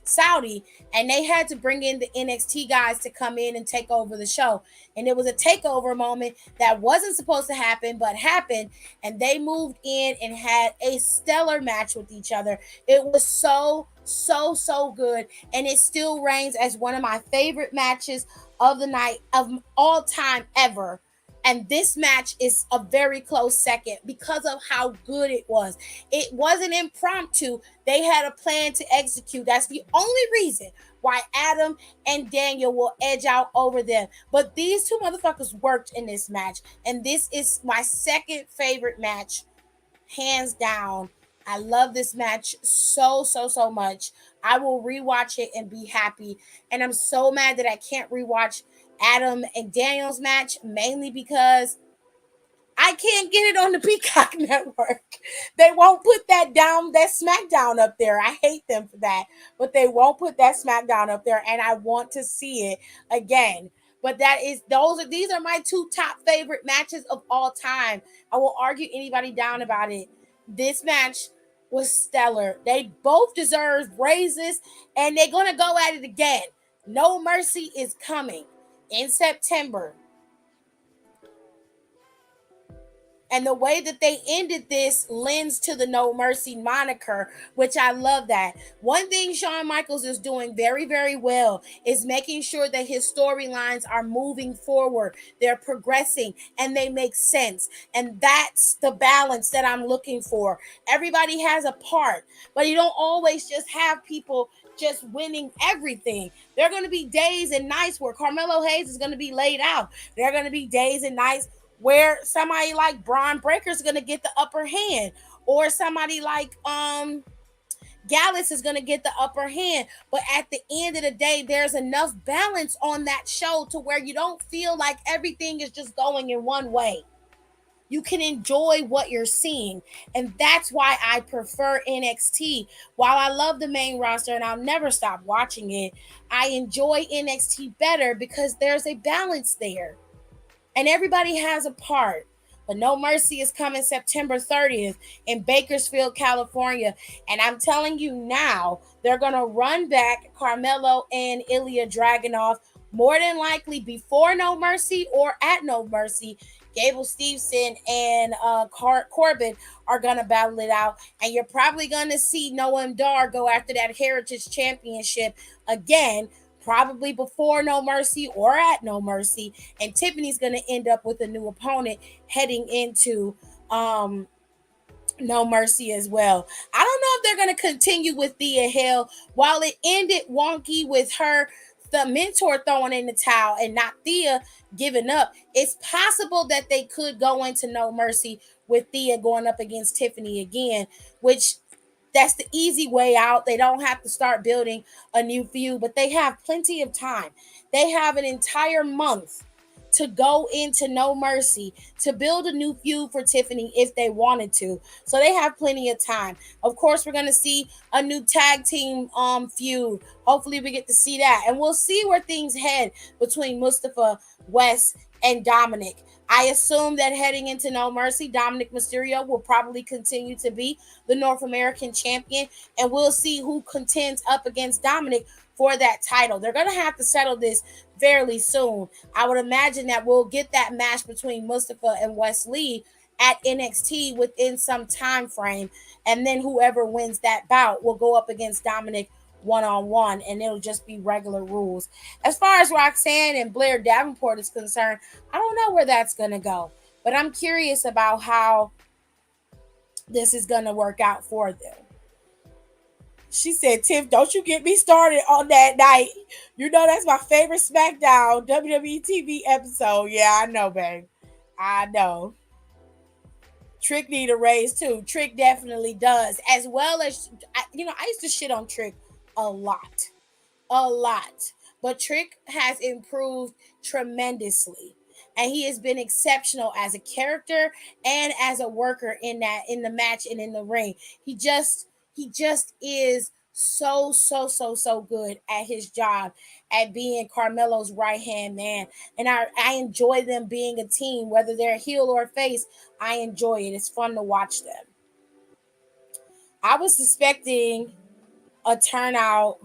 Saudi, and they had to bring in the NXT guys to come in and take over the show. And it was a takeover moment that wasn't supposed to happen, but happened. And they moved in and had a stellar match with each other. It was so good. And it still reigns as one of my favorite matches of the night of all time ever. And this match is a very close second because of how good it was. It wasn't impromptu. They had a plan to execute. That's the only reason why Adam and Daniel will edge out over them. But these two motherfuckers worked in this match. And this is my second favorite match, hands down. I love this match so much. I will rewatch it and be happy. And I'm so mad that I can't rewatch Adam and Daniel's match, mainly because I can't get it on the Peacock Network. They won't put that SmackDown up there. I hate them for that, but they won't put that SmackDown up there, and I want to see it again. But these are my two top favorite matches of all time. I will argue anybody down about it. This match was stellar. They both deserve raises, and they're gonna go at it again. No Mercy is coming in September. And the way that they ended this lends to the No Mercy moniker, which I love that. One thing Shawn Michaels is doing very, very well is making sure that his storylines are moving forward. They're progressing and they make sense. And that's the balance that I'm looking for. Everybody has a part, but you don't always just have people just winning everything. There are going to be days and nights where Carmelo Hayes is going to be laid out. There are going to be days and nights where somebody like Braun Breaker is going to get the upper hand, or somebody like Gallus is going to get the upper hand. But at the end of the day, there's enough balance on that show to where you don't feel like everything is just going in one way. You can enjoy what you're seeing. And that's why I prefer NXT. While I love the main roster and I'll never stop watching it, I enjoy NXT better because there's a balance there. And everybody has a part. But No Mercy is coming September 30th in Bakersfield, California. And I'm telling you now, they're going to run back Carmelo and Ilya Dragunov more than likely before No Mercy or at No Mercy. Gable Steveson and Corbin are going to battle it out. And you're probably going to see Noam Dar go after that Heritage Championship again, probably before No Mercy or at No Mercy. And Tiffany's going to end up with a new opponent heading into No Mercy as well. I don't know if they're going to continue with Thea Hill. While it ended wonky with her, the mentor throwing in the towel and not Thea giving up, it's possible that they could go into No Mercy with Thea going up against Tiffany again, which that's the easy way out. They don't have to start building a new feud, but they have plenty of time. They have an entire month to go into No Mercy to build a new feud for Tiffany if they wanted to. So they have plenty of time. Of course, we're going to see a new tag team feud. Hopefully we get to see that. And we'll see where things head between Mustafa, West, and Dominic. I assume that heading into No Mercy, Dominic Mysterio will probably continue to be the North American champion, and we'll see who contends up against Dominic for that title. They're going to have to settle this fairly soon. I would imagine that we'll get that match between Mustafa and Wes Lee at NXT within some time frame, and then whoever wins that bout will go up against Dominic one-on-one, and it'll just be regular rules. As far as Roxanne and Blair Davenport is concerned, I don't know where that's going to go, but I'm curious about how this is going to work out for them. She said, Tiff, don't you get me started on that night. You know that's my favorite SmackDown WWE TV episode. Yeah, I know, babe. I know. Trick need a raise too. Trick definitely does. As well as, I used to shit on Trick a lot. But Trick has improved tremendously. And he has been exceptional as a character and as a worker in the match and in the ring. He just is so good at his job at being Carmelo's right hand man. And I enjoy them being a team, whether they're heel or face. I enjoy it. It's fun to watch them. I was expecting a turnout.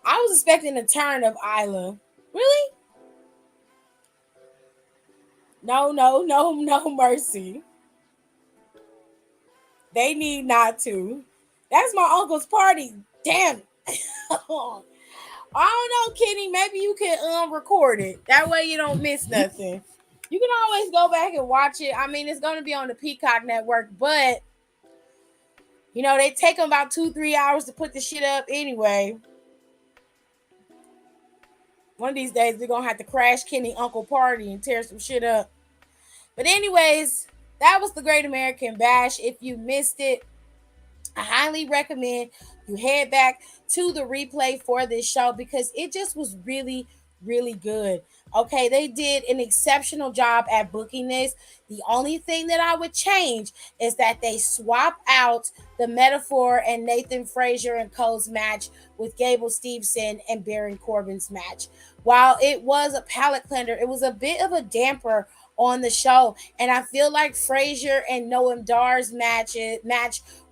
I was expecting a turn of Isla. Really? No mercy. They need not to. That's my uncle's party. Damn. I don't know, Kenny. Maybe you can record it. That way you don't miss nothing. You can always go back and watch it. I mean, it's going to be on the Peacock Network, but they take them about 2-3 hours to put the shit up anyway. One of these days, we're going to have to crash Kenny Uncle Party and tear some shit up. But anyways, that was the Great American Bash. If you missed it, I highly recommend you head back to the replay for this show because it just was really, really good. Okay, they did an exceptional job at booking this. The only thing that I would change is that they swap out the Metaphor and Nathan Frazier and Cole's match with Gable Steveson and Baron Corbin's match. While it was a palate cleanser, it was a bit of a damper on the show, and I feel like Frazier and Noam Dar's match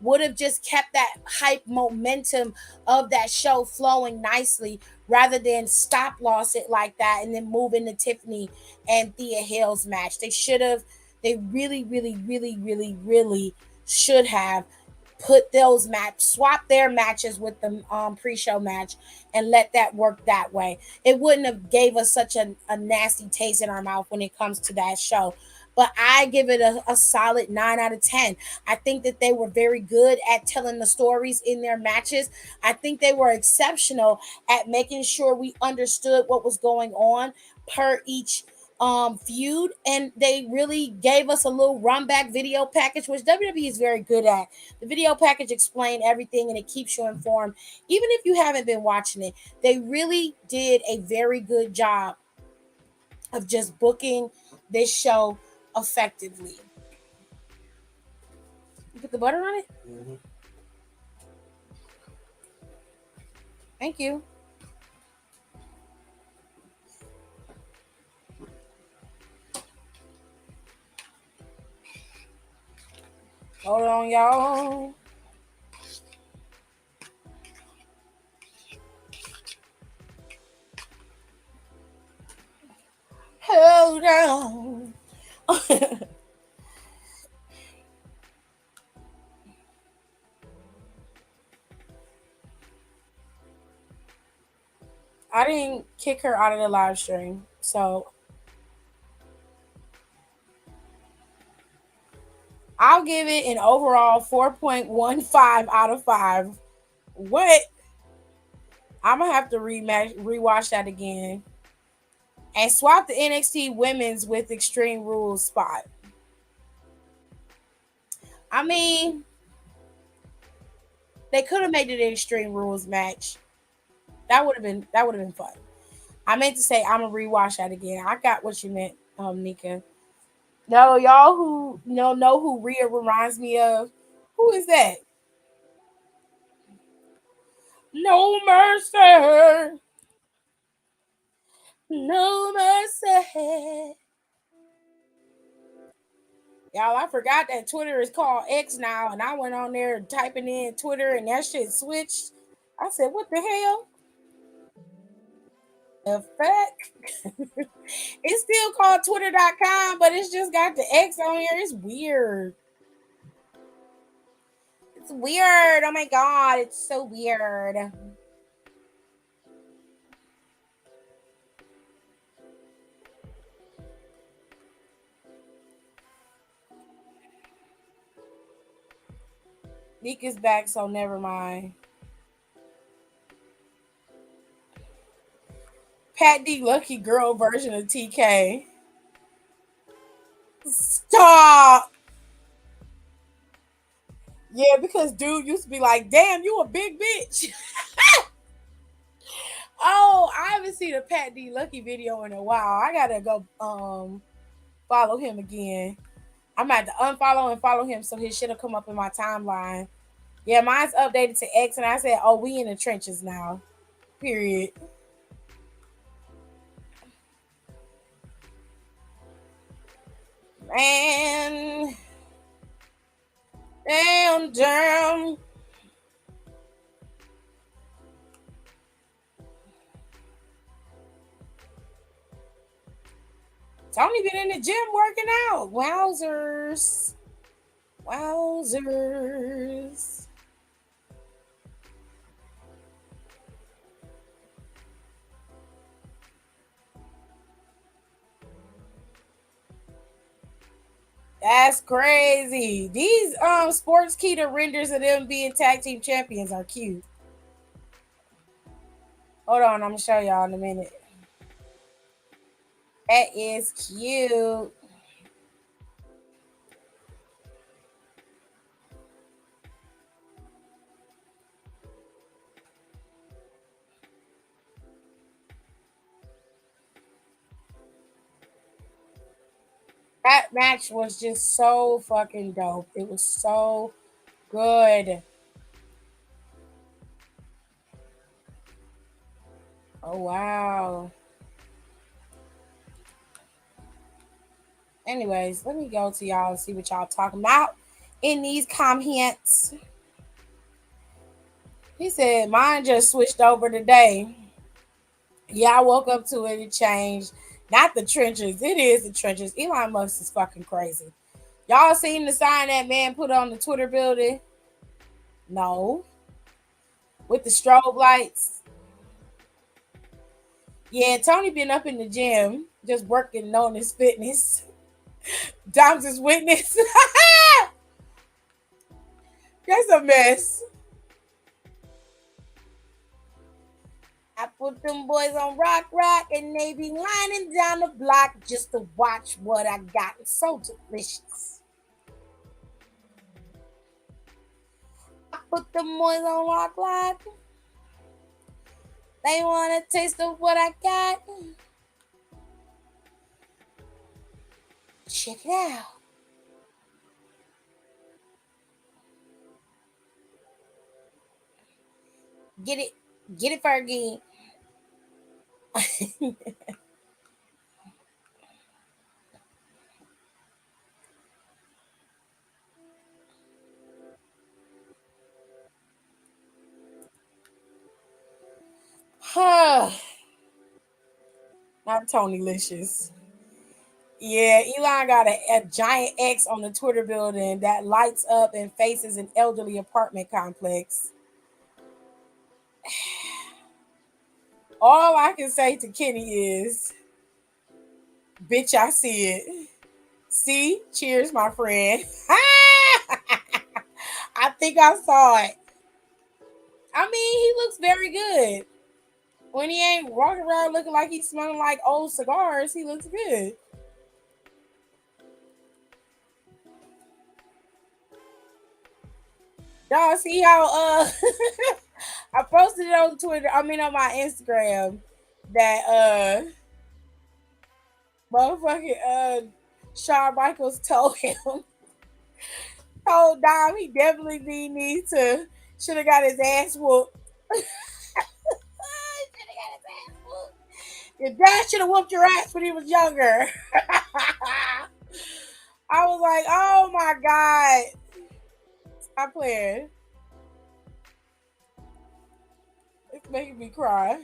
would have just kept that hype momentum of that show flowing nicely rather than stop loss it like that and then move into Tiffany and Thea Hale's match. They really, really, really, really, really should have put those swap their matches with the pre-show match and let that work that way. It wouldn't have gave us such a nasty taste in our mouth when it comes to that show. But I give it a solid 9 out of 10. I think that they were very good at telling the stories in their matches. I think they were exceptional at making sure we understood what was going on per each feud, and they really gave us a little run back video package, which WWE is very good at. The video package explained everything and it keeps you informed even if you haven't been watching it. They really did a very good job of just booking this show effectively. You put the butter on it? Mm-hmm. Thank you. Hold on, y'all. Hold on. I didn't kick her out of the live stream, so I'll give it an overall 4.15 out of 5. What? I'm gonna have to rewatch that again and swap the NXT women's with Extreme Rules spot. I mean, they could have made it an Extreme Rules match. That would have been fun. I meant to say I'm gonna rewatch that again. I got what you meant, Nika. No, y'all who know who Rhea reminds me of. Who is that? No mercy. No mercy. Y'all, I forgot that Twitter is called X now, and I went on there typing in Twitter, and that shit switched. I said, "What the hell?" The fuck? It's still called Twitter.com, but it's just got the X on here. It's weird. It's weird. Oh my god, it's so weird. Nick is back, so never mind. Pat D Lucky Girl version of TK. Stop. Yeah, because dude used to be like, damn, you a big bitch. Oh, I haven't seen a Pat D Lucky video in a while. I gotta go follow him again. I'm about to unfollow and follow him so his shit'll come up in my timeline. Yeah, mine's updated to X, and I said, oh, we in the trenches now. Period. Man. Damn. Tony been in the gym working out. Wowzers. That's crazy. These sports keto renders of them being tag team champions are cute. Hold on, I'm gonna show y'all in a minute. That is cute. That match was just so fucking dope. It was so good. Oh, wow. Anyways, let me go to y'all and see what y'all talking about in these comments. He said, mine just switched over today. Yeah, I woke up to it. It changed. Not the trenches. It is the trenches. Elon Musk is fucking crazy. Y'all seen the sign that man put on the Twitter building? No. With the strobe lights. Yeah, Tony been up in the gym, just working on his fitness. Dom's his witness. That's a mess. I put them boys on rock, and they be lining down the block just to watch what I got. It's so delicious. I put them boys on rock. They want a taste of what I got. Check it out. Get it. Get it, Fergie. Not Tony Licious. Yeah, Elon got a giant X on the Twitter building that lights up and faces an elderly apartment complex. All I can say to Kenny is, bitch, I see it. See? Cheers, my friend. I think I saw it. I mean, he looks very good. When he ain't walking around looking like he's smelling like old cigars, he looks good. Y'all see how I posted it on Twitter, I mean on my Instagram, that motherfucking Shawn Michaels told him, told Dom he definitely needs to should have got his ass whooped. Your dad should have whooped your ass when he was younger. I was like, oh my God. Stop playing. It's making me cry.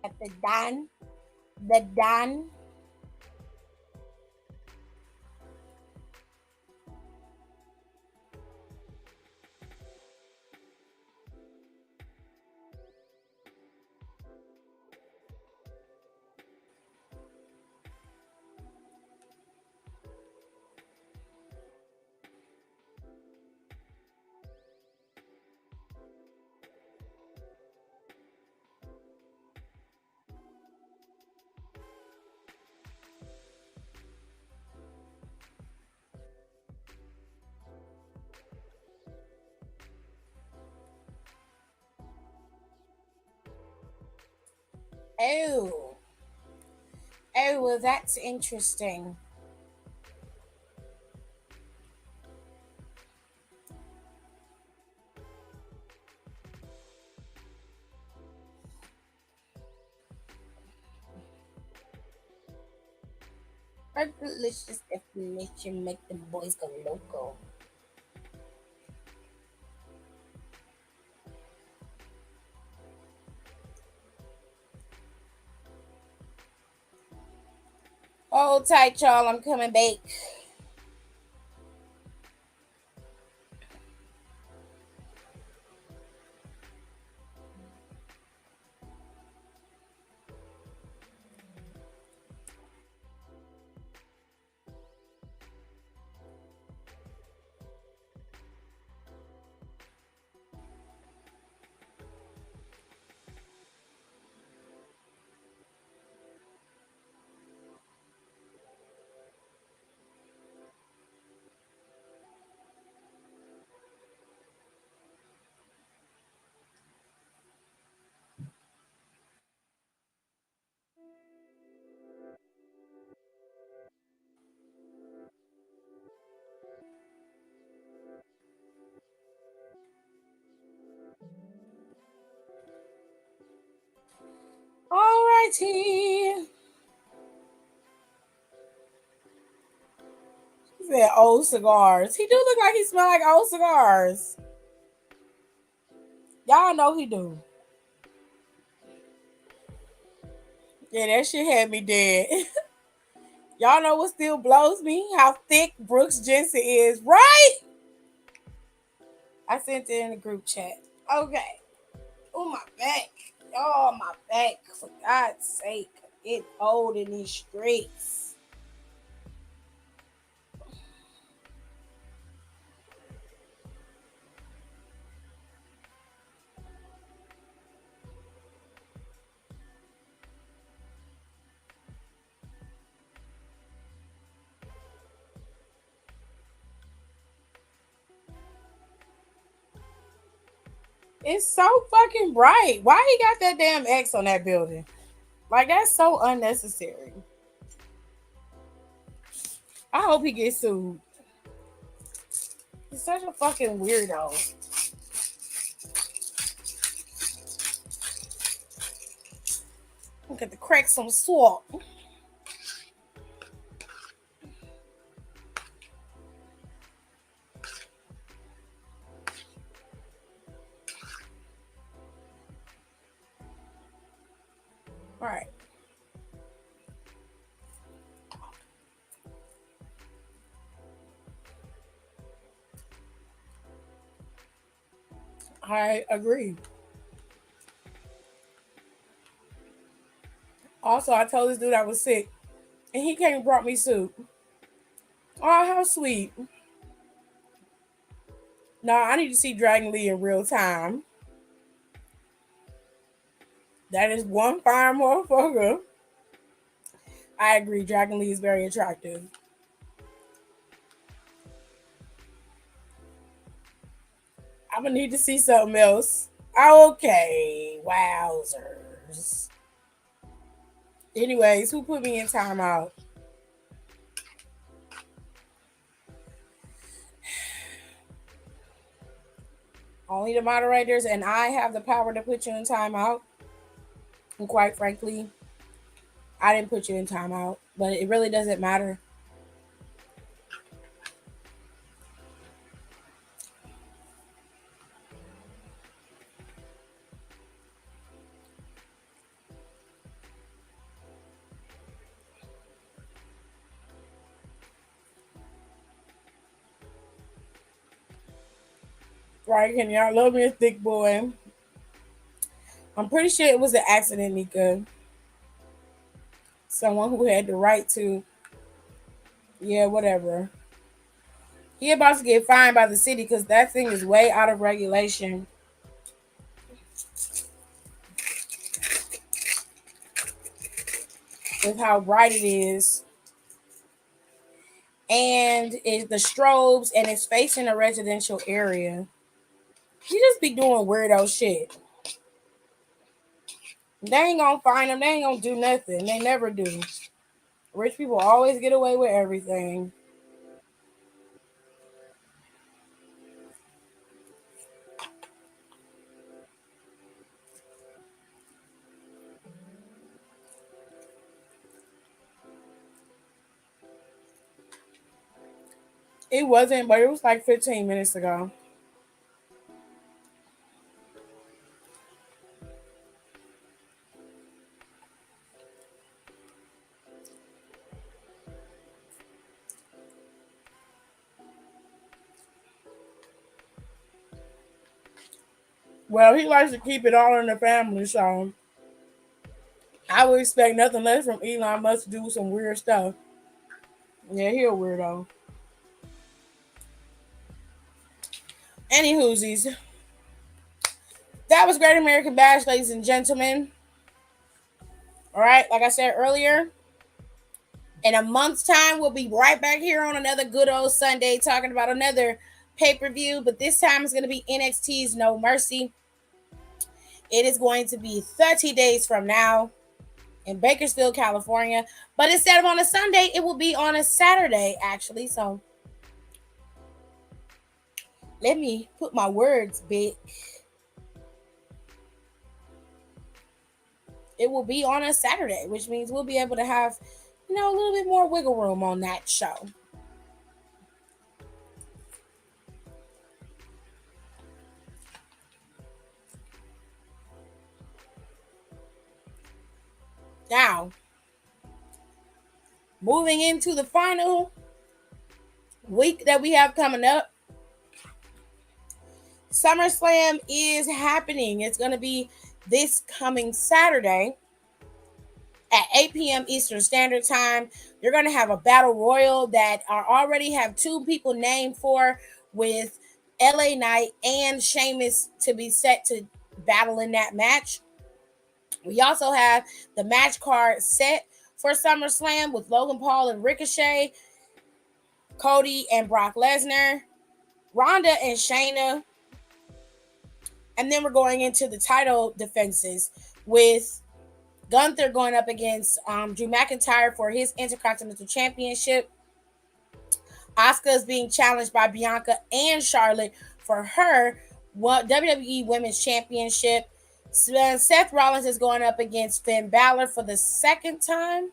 At the Don. The Don. Oh. Oh, well, that's interesting. A delicious definition make the boys go loco. Hold tight, y'all. I'm coming back. He said old cigars. He do look like he smell like old cigars. Y'all know he do. Yeah, that shit had me dead. Y'all know what still blows me? How thick Brooks Jensen is, right? I sent it in the group chat. Okay. Oh, my back. Oh, my back. For God's sake. Get old in these streets. It's so fucking bright. Why he got that damn X on that building? Like, that's so unnecessary. I hope he gets sued. He's such a fucking weirdo. Look at the cracks on the swamp. All right. I agree. Also, I told this dude I was sick, and he came and brought me soup. Oh, how sweet. No, I need to see Dragon Lee in real time. That is one fine motherfucker. I agree. Dragon Lee is very attractive. I'm gonna need to see something else. Okay, wowzers. Anyways, who put me in timeout? Only the moderators, and I have the power to put you in timeout. And quite frankly, I didn't put you in timeout, but it really doesn't matter. Right, can y'all love me a thick boy? I'm pretty sure it was an accident, Nika. Someone who had the right to, yeah, whatever. He about to get fined by the city because that thing is way out of regulation. With how bright it is. And it's the strobes, and it's facing a residential area. He just be doing weirdo shit. They ain't gonna find him. They ain't gonna do nothing. They never do. Rich people always get away with everything. It wasn't, but it was like 15 minutes ago. Well, he likes to keep it all in the family, so I would expect nothing less from Elon Musk to do some weird stuff. Yeah, he a weirdo. Any whoosies. That was Great American Bash, ladies and gentlemen. All right, like I said earlier, in a month's time, we'll be right back here on another good old Sunday talking about another pay-per-view, but this time it's going to be NXT's No Mercy. It is going to be 30 days from now in Bakersfield, California, but instead of on a Sunday, it will be on a Saturday, actually, so let me put my words back. it will be on a Saturday, which means we'll be able to have, a little bit more wiggle room on that show. Now, moving into the final week that we have coming up, SummerSlam is happening. It's going to be this coming Saturday at 8 p.m. Eastern Standard Time. You're going to have a battle royal that I already have 2 people named for, with LA Knight and Sheamus to be set to battle in that match. We also have the match card set for SummerSlam with Logan Paul and Ricochet, Cody and Brock Lesnar, Ronda and Shayna. And then we're going into the title defenses with Gunther going up against Drew McIntyre for his Intercontinental Championship. Asuka is being challenged by Bianca and Charlotte for her WWE Women's Championship. Seth Rollins is going up against Finn Balor for the second time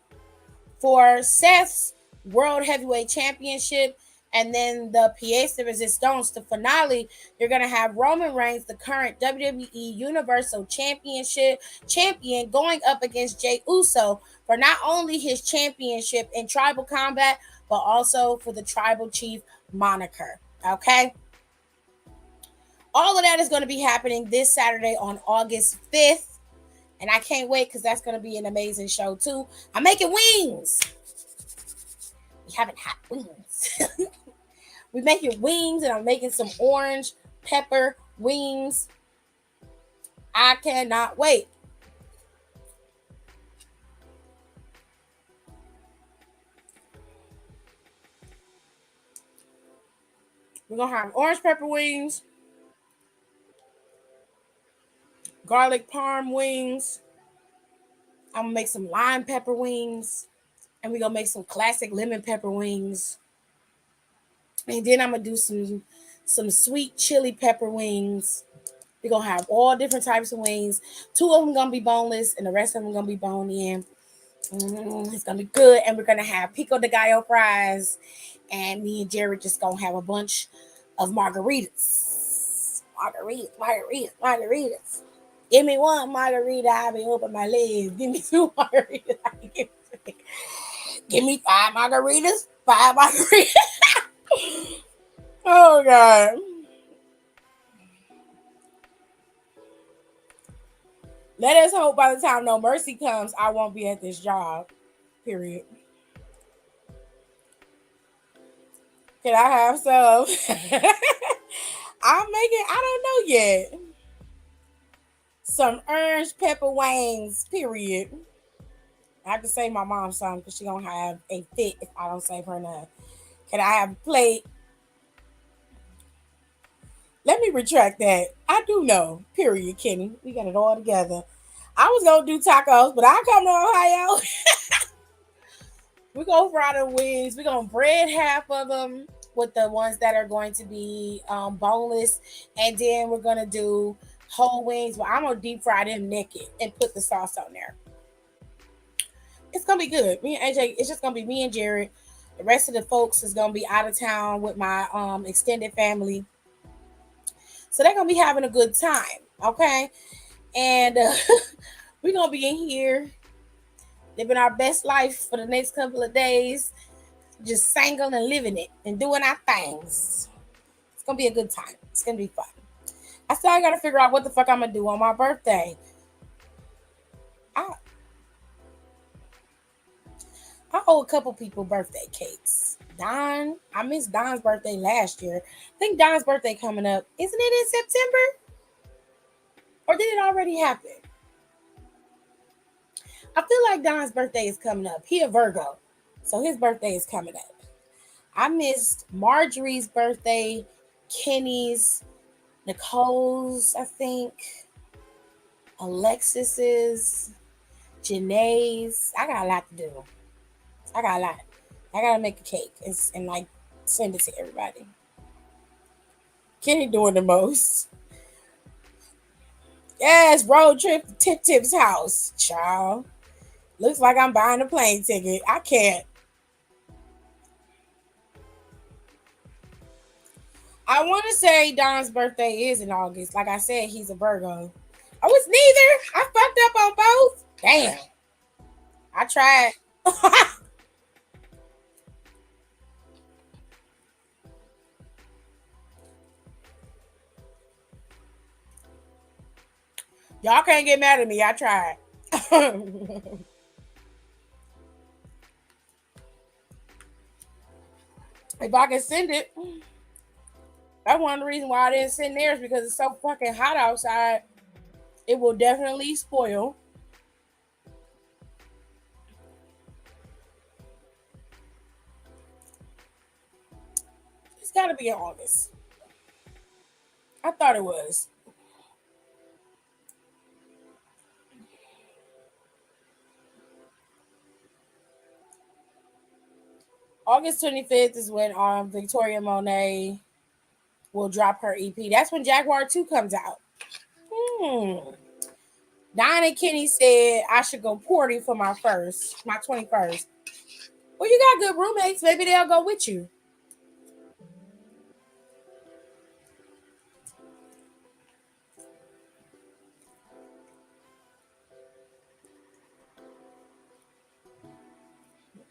for Seth's World Heavyweight Championship. And then the pièce de resistance, the finale, you're going to have Roman Reigns, the current WWE Universal champion, going up against Jey Uso for not only his championship in Tribal Combat, but also for the Tribal Chief moniker. Okay? All of that is going to be happening this Saturday on August 5th. And I can't wait, because that's going to be an amazing show too. I'm making wings. We having hot wings. We're making wings, and I'm making some orange pepper wings. I cannot wait. We're going to have orange pepper wings, garlic parm wings. I'm going to make some lime pepper wings. And we're going to make some classic lemon pepper wings. And then I'm going to do some sweet chili pepper wings. We're going to have all different types of wings. 2 of them going to be boneless, and the rest of them going to be bone in. It's going to be good. And we're going to have pico de gallo fries. And me and Jared just going to have a bunch of margaritas. Margaritas. Give me 1 margarita, I'll be open my legs. Give me 2 margaritas. Give me 5 margaritas. 5 margaritas. Oh, God. Let us hope by the time No Mercy comes, I won't be at this job. Period. Can I have some? I don't know yet. Some orange pepper wings, period. I have to save my mom some, because she's going to have a fit if I don't save her none. Can I have a plate? Let me retract that. I do know, period, Kenny. We got it all together. I was going to do tacos, but I come to Ohio. We're going to fry the wings. We're going to bread half of them with the ones that are going to be boneless. And then we're going to do whole wings. But I'm going to deep fry them naked and put the sauce on there. It's going to be good. Me and AJ, it's just going to be me and Jared. The rest of the folks is going to be out of town with my extended family. So they're going to be having a good time. Okay? And we're going to be in here living our best life for the next couple of days. Just singing and living it and doing our things. It's going to be a good time. It's going to be fun. I still got to figure out what the fuck I'm going to do on my birthday. I owe a couple people birthday cakes. Don, I missed Don's birthday last year. I think Don's birthday coming up. Isn't it in September? Or did it already happen? I feel like Don's birthday is coming up. He a Virgo, so his birthday is coming up. I missed Marjorie's birthday, Kenny's, Nicole's, I think, Alexis's, Janae's. I got a lot to do. I gotta make a cake and like send it to everybody. Kenny doing the most. Yes, road trip to Tip Tip's house, child. Looks like I'm buying a plane ticket. I can't. I want to say Don's birthday is in August. Like I said, he's a Virgo. Oh, it's neither. I fucked up on both. Damn. I tried. Y'all can't get mad at me. I tried. If I can send it, that's one of the reasons why I didn't send theirs because it's so fucking hot outside. It will definitely spoil. It's got to be in August. I thought it was. August 25th is when Victoria Monet will drop her EP. That's when Jaguar 2 comes out. Don and Kenny said I should go party for my 21st. Well, you got good roommates. Maybe they'll go with you.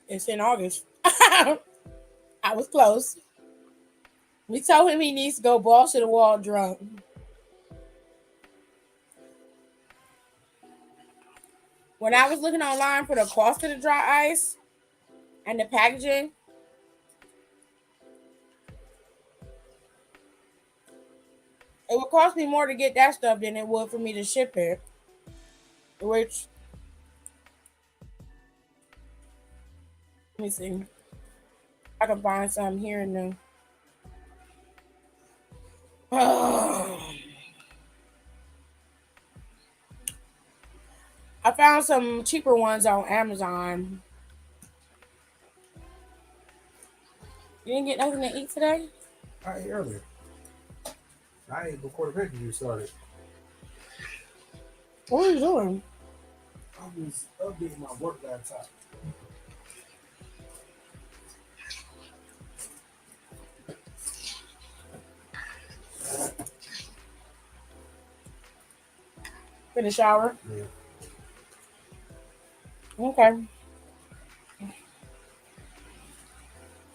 It's in August. I was close. We told him he needs to go balls to the wall drunk. When I was looking online for the cost of the dry ice and the packaging, it would cost me more to get that stuff than it would for me to ship it. Which, let me see. I can find some here and there. I found some cheaper ones on Amazon. You didn't get nothing to eat today? I ate earlier. I ate before the pay-per-view started. What are you doing? I was updating my work laptop. In the shower? Yeah. Okay.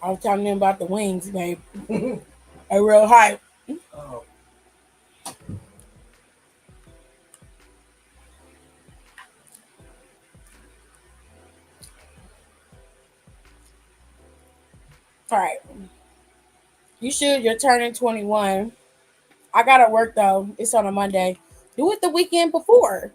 I was telling them about the wings, babe. They're real hype. Oh. All right. You should. You're turning 21. I gotta work though. It's on a Monday. Do it the weekend before.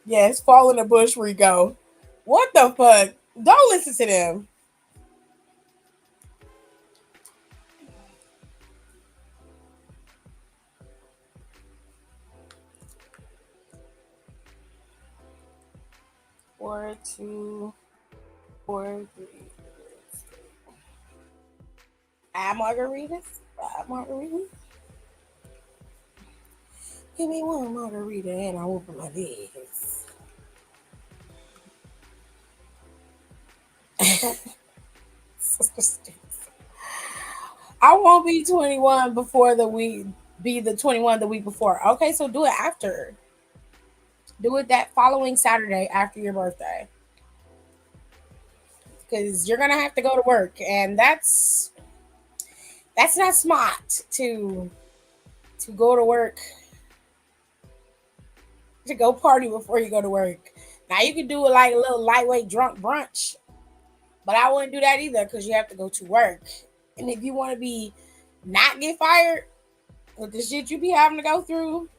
Yes, fall in the bush, Rico. What the fuck? Don't listen to them. Four, two, four, three. Add margaritas. Add margaritas. Give me one margarita and I'll open my legs. I won't be 21 before the week. Be the 21 the week before. Okay, so do it after. Do it that following Saturday after your birthday. Because you're gonna have to go to work, and that's not smart to go to work to go party before you go to work. Now you can do it like a little lightweight drunk brunch, but I wouldn't do that either because you have to go to work. And if you want to be not get fired with the shit you be having to go through,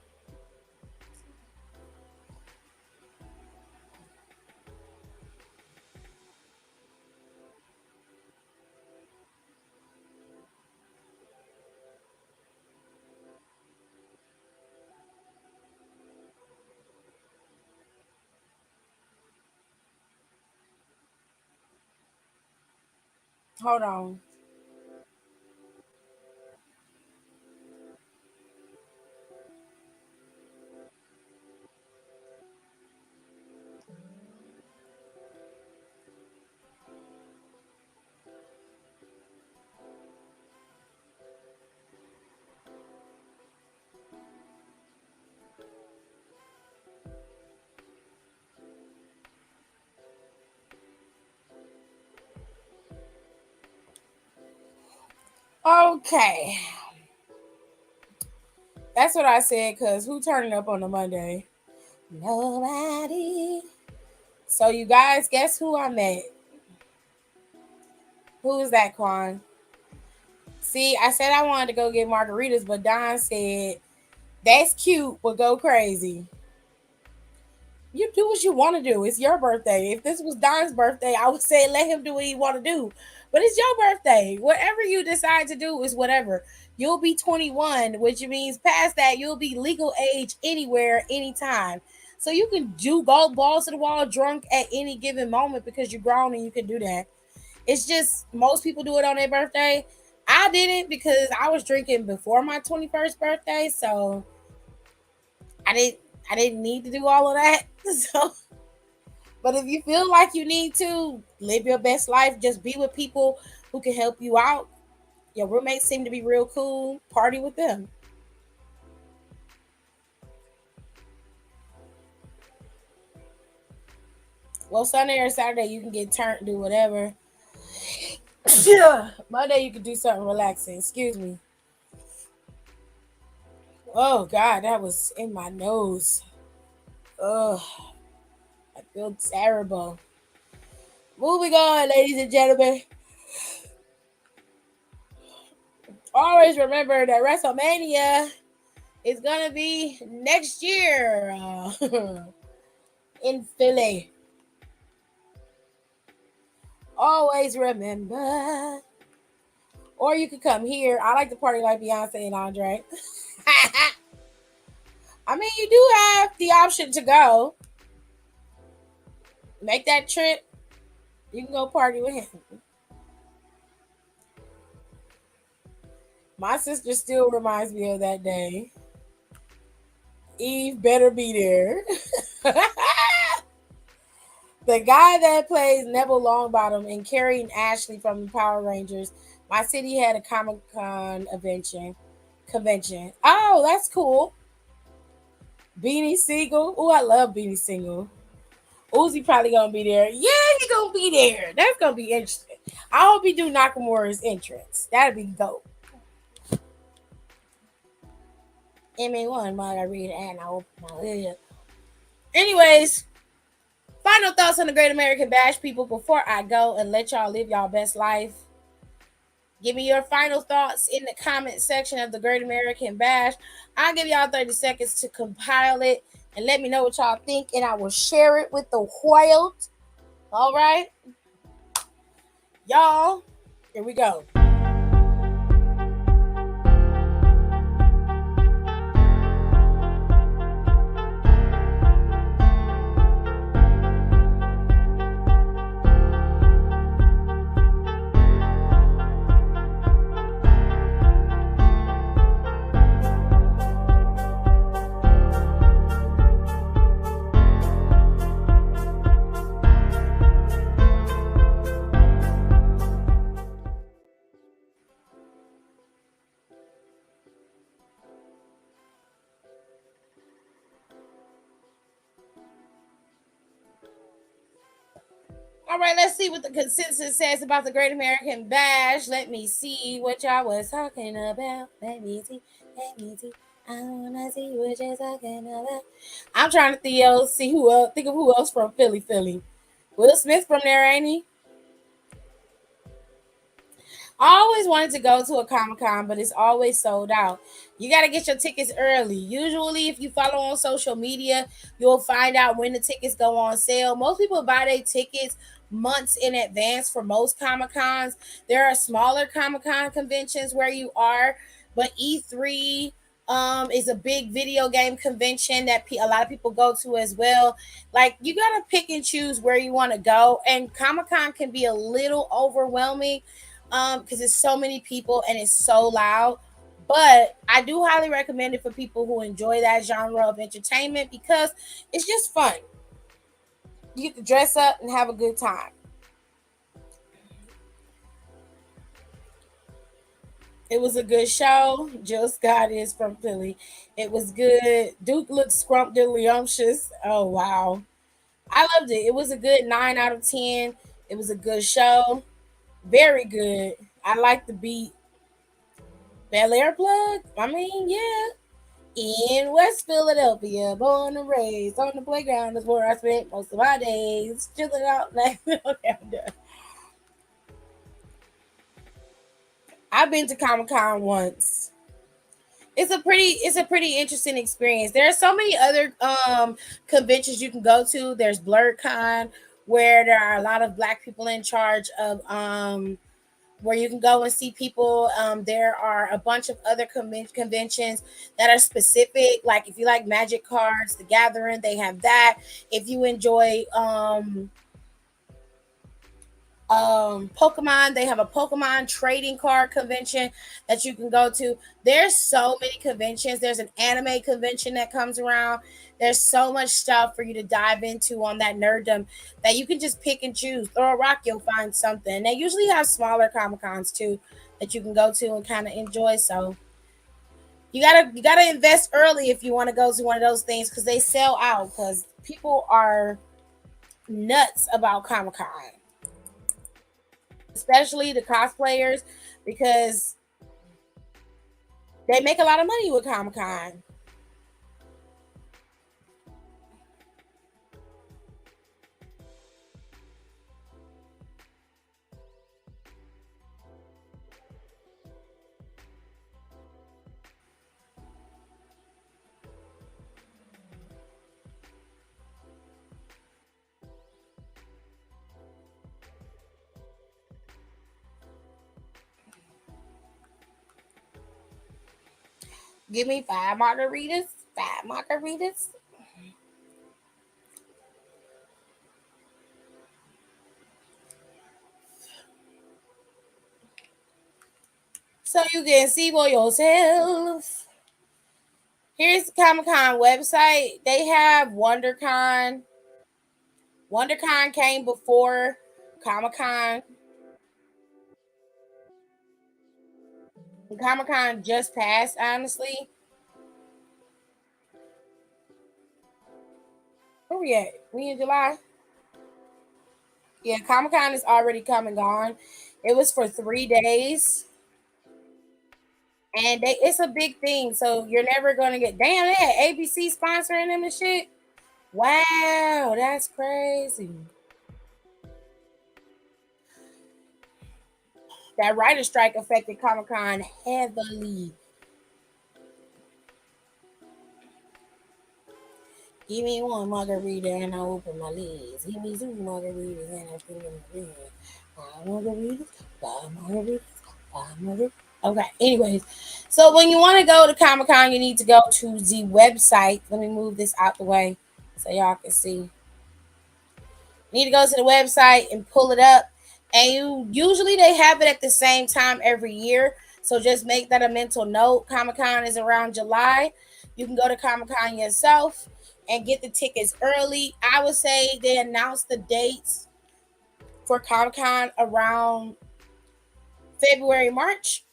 Hold on. Okay. That's what I said, because who turning up on a Monday? Nobody. So you guys, guess who I met? Who is that, Quan? See, I said I wanted to go get margaritas, but Don said, that's cute, but go crazy. You do what you want to do. It's your birthday. If this was Don's birthday, I would say let him do what he want to do. But it's your birthday. Whatever you decide to do is whatever. You'll be 21, which means past that you'll be legal age anywhere, anytime. So you can do go balls to the wall drunk at any given moment because you're grown and you can do that. It's just most people do it on their birthday. I didn't because I was drinking before my 21st birthday, so I didn't I didn't need to do all of that. So but if you feel like you need to live your best life, just be with people who can help you out. Your roommates seem to be real cool. Party with them. Well, Sunday or Saturday you can get turned, do whatever. Yeah. Monday you can do something relaxing. Excuse me. Oh God, that was in my nose. Ugh, I feel terrible. Moving on, ladies and gentlemen. Always remember that WrestleMania is gonna be next year in Philly. Always remember. Or you could come here. I like to party like Beyonce and Andre. I mean, you do have the option to go. Make that trip. You can go party with him. My sister still reminds me of that day. Eve better be there. The guy that plays Neville Longbottom and carrying Ashley from the Power Rangers. My city had a Comic Con convention. Oh, that's cool. Beanie Siegel. Oh, I love Beanie Siegel. Uzi probably gonna be there. Yeah, he gonna be there. That's gonna be interesting. I hope he do Nakamura's entrance. That'd be dope. MA1 margarita and I open my hood. Anyways, final thoughts on the Great American Bash, people, before I go and let y'all live y'all best life. Give me your final thoughts in the comment section of the Great American Bash. I'll give y'all 30 seconds to compile it and let me know what y'all think, and I will share it with the world. All right? Y'all, here we go. All right, let's see what the consensus says about the Great American Bash. Let me see what y'all was talking about. Let me see. Let me see. I wanna see what you're talking about. I'm trying to see who else. Think of who else from Philly, Philly. Will Smith from there, ain't he? I always wanted to go to a Comic Con, but it's always sold out. You got to get your tickets early. Usually, if you follow on social media, you'll find out when the tickets go on sale. Most people buy their tickets months in advance for most Comic Cons. There are smaller Comic Con conventions where you are, but E3 is a big video game convention that a lot of people go to as well. Like, you got to pick and choose where you want to go, and Comic Con can be a little overwhelming. because it's so many people and it's so loud. But I do highly recommend it for people who enjoy that genre of entertainment because it's just fun. You get to dress up and have a good time. It was a good show. Jill Scott is from Philly. It was good. Duke looks scrumptious. Oh wow. I loved it. It was a good 9 out of 10. It was a good show. Very good. I like the beat. Bel Air plug. I mean, yeah. In West Philadelphia, born and raised on the playground is where I spent most of my days chilling out. Okay, I'm done. I've been to Comic Con once. It's a pretty interesting experience. There are so many other conventions you can go to. There's BlurCon, where there are a lot of black people in charge of where you can go and see people. There are a bunch of other conventions that are specific. Like if you like Magic cards, The Gathering, they have that. If you enjoy Pokemon, they have a Pokemon trading card convention that you can go to. There's so many conventions. There's an anime convention that comes around. There's so much stuff for you to dive into on that nerddom that you can just pick and choose. Throw a rock, you'll find something. They usually have smaller Comic Cons too that you can go to and kind of enjoy. So you gotta invest early if you want to go to one of those things because they sell out because people are nuts about Comic Con, especially the cosplayers, because they make a lot of money with Comic Con. Give me five margaritas. Five margaritas. So you can see for yourself. Here's the Comic Con website. They have WonderCon. WonderCon came before Comic Con. Comic Con just passed, honestly. Where we at? We in July? Yeah, Comic Con is already come and gone. It was for 3 days. And it's a big thing. So you're never gonna get damn that ABC sponsoring them and shit. Wow, that's crazy. That writer strike affected Comic Con heavily. Give me one margarita and I open my lids. Give me two margaritas and I put them in the lid. Five margaritas, five margaritas, five margaritas. Okay, anyways. So when you want to go to Comic Con, you need to go to the website. Let me move this out the way so y'all can see. You need to go to the website and pull it up. And usually they have it at the same time every year. So just make that a mental note. Comic Con is around July. You can go to Comic Con yourself and get the tickets early. I would say they announce the dates for Comic Con around February, March.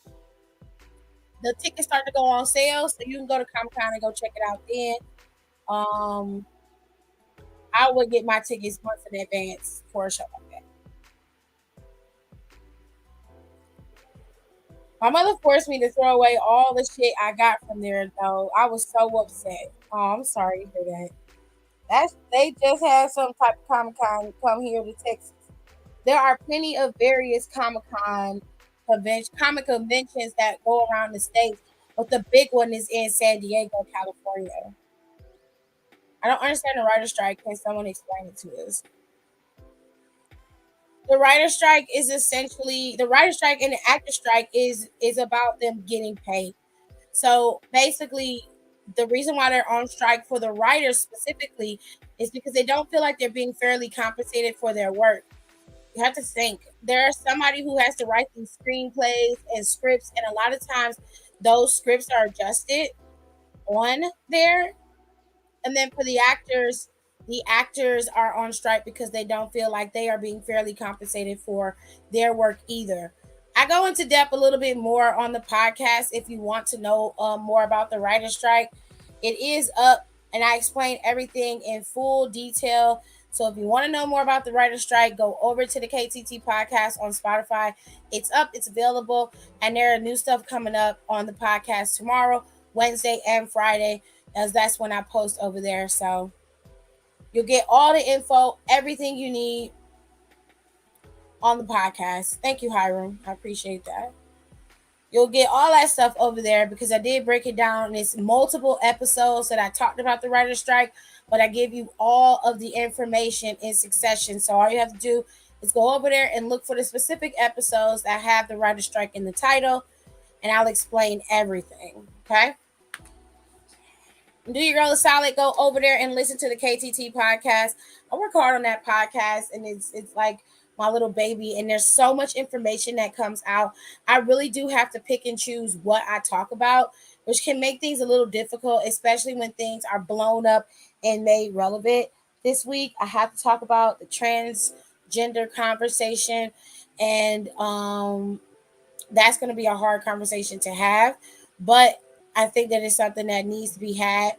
The tickets start to go on sale, so you can go to Comic Con and go check it out then. Um, I would get my tickets months in advance for a show like that. My mother forced me to throw away all the shit I got from there, though. I was so upset. Oh, I'm sorry to hear that. They just had some type of Comic Con come here to Texas. There are plenty of various comic conventions that go around the states, but the big one is in San Diego, California. I don't understand the writer strike. Can someone explain it to us? The writer strike is essentially the writer strike and the actor strike is about them getting paid. So basically, the reason why they're on strike for the writers specifically is because they don't feel like they're being fairly compensated for their work. You have to think. there's somebody who has to write these screenplays and scripts, and a lot of times those scripts are adjusted on there. And then for the actors are on strike because they don't feel like they are being fairly compensated for their work either. I go into depth a little bit more on the podcast if you want to know more about the writer's strike. It is up, and I explain everything in full detail. So if you want to know more about the writer's strike, go over to the KTT podcast on Spotify. It's up, it's available, and there are new stuff coming up on the podcast tomorrow, Wednesday, and Friday, as that's when I post over there. So you'll get all the info, everything you need on the podcast. Thank you, Hiram. I appreciate that. You'll get all that stuff over there because I did break it down. It's multiple episodes that I talked about the writer's strike, but I give you all of the information in succession. So all you have to do is go over there and look for the specific episodes that have the writer's strike in the title, and I'll explain everything. Okay? Do your girl a solid. Go over there and listen to the KTT podcast. I work hard on that podcast, and it's like my little baby. And there's so much information that comes out. I really do have to pick and choose what I talk about, which can make things a little difficult, especially when things are blown up and made relevant. This week, I have to talk about the transgender conversation, and that's going to be a hard conversation to have, but I think that it's something that needs to be had,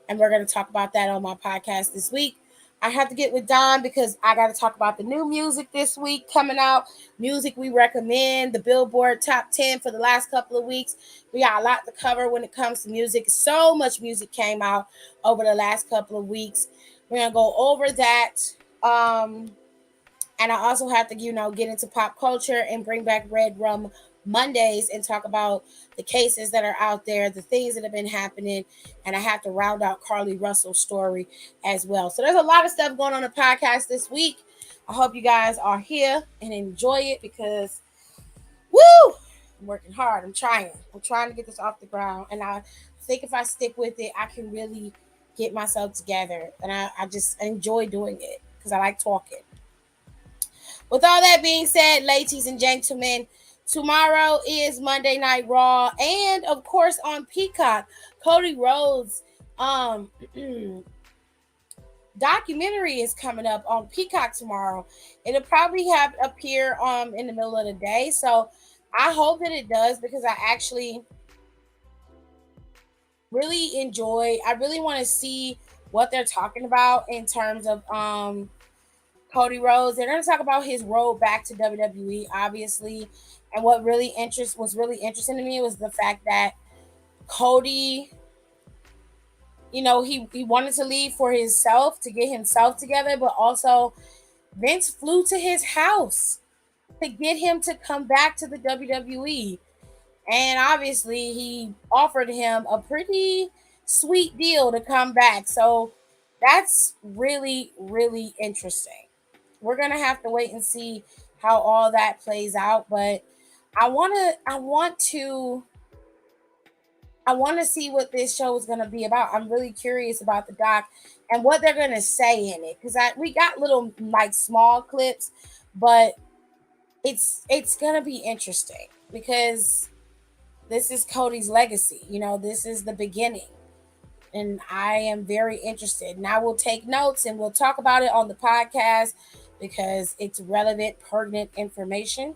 and we're going to talk about that on my podcast this week. I have to get with Don because I got to talk about the new music this week coming out, music we recommend, the Billboard Top 10 for the last couple of weeks. We got a lot to cover when it comes to music. So much music came out over the last couple of weeks. We're going to go over that. And I also have to, get into pop culture and bring back Red Rum Mondays and talk about the cases that are out there, the things that have been happening. And I have to round out Carly Russell's story as well. So there's a lot of stuff going on the podcast this week. I hope you guys are here and enjoy it because, woo, I'm working hard. I'm trying to get this off the ground. And I think if I stick with it, I can really get myself together. And I just enjoy doing it because I like talking. With all that being said, ladies and gentlemen, tomorrow is Monday Night Raw, and of course on Peacock, Cody Rhodes' documentary is coming up on Peacock tomorrow. It'll probably appear in the middle of the day, so I hope that it does because I actually really enjoy. I really want to see what they're talking about in terms of Cody Rhodes. They're going to talk about his road back to WWE, obviously. And what was really interesting to me was the fact that Cody, he wanted to leave for himself to get himself together, but also Vince flew to his house to get him to come back to the WWE. And obviously, he offered him a pretty sweet deal to come back. So that's really, really interesting. We're gonna have to wait and see how all that plays out, but I want to see what this show is gonna be about. I'm really curious about the doc and what they're gonna say in it because we got little like small clips, but it's gonna be interesting because this is Cody's legacy. This is the beginning. And I am very interested. And I will take notes and we'll talk about it on the podcast because it's relevant, pertinent information.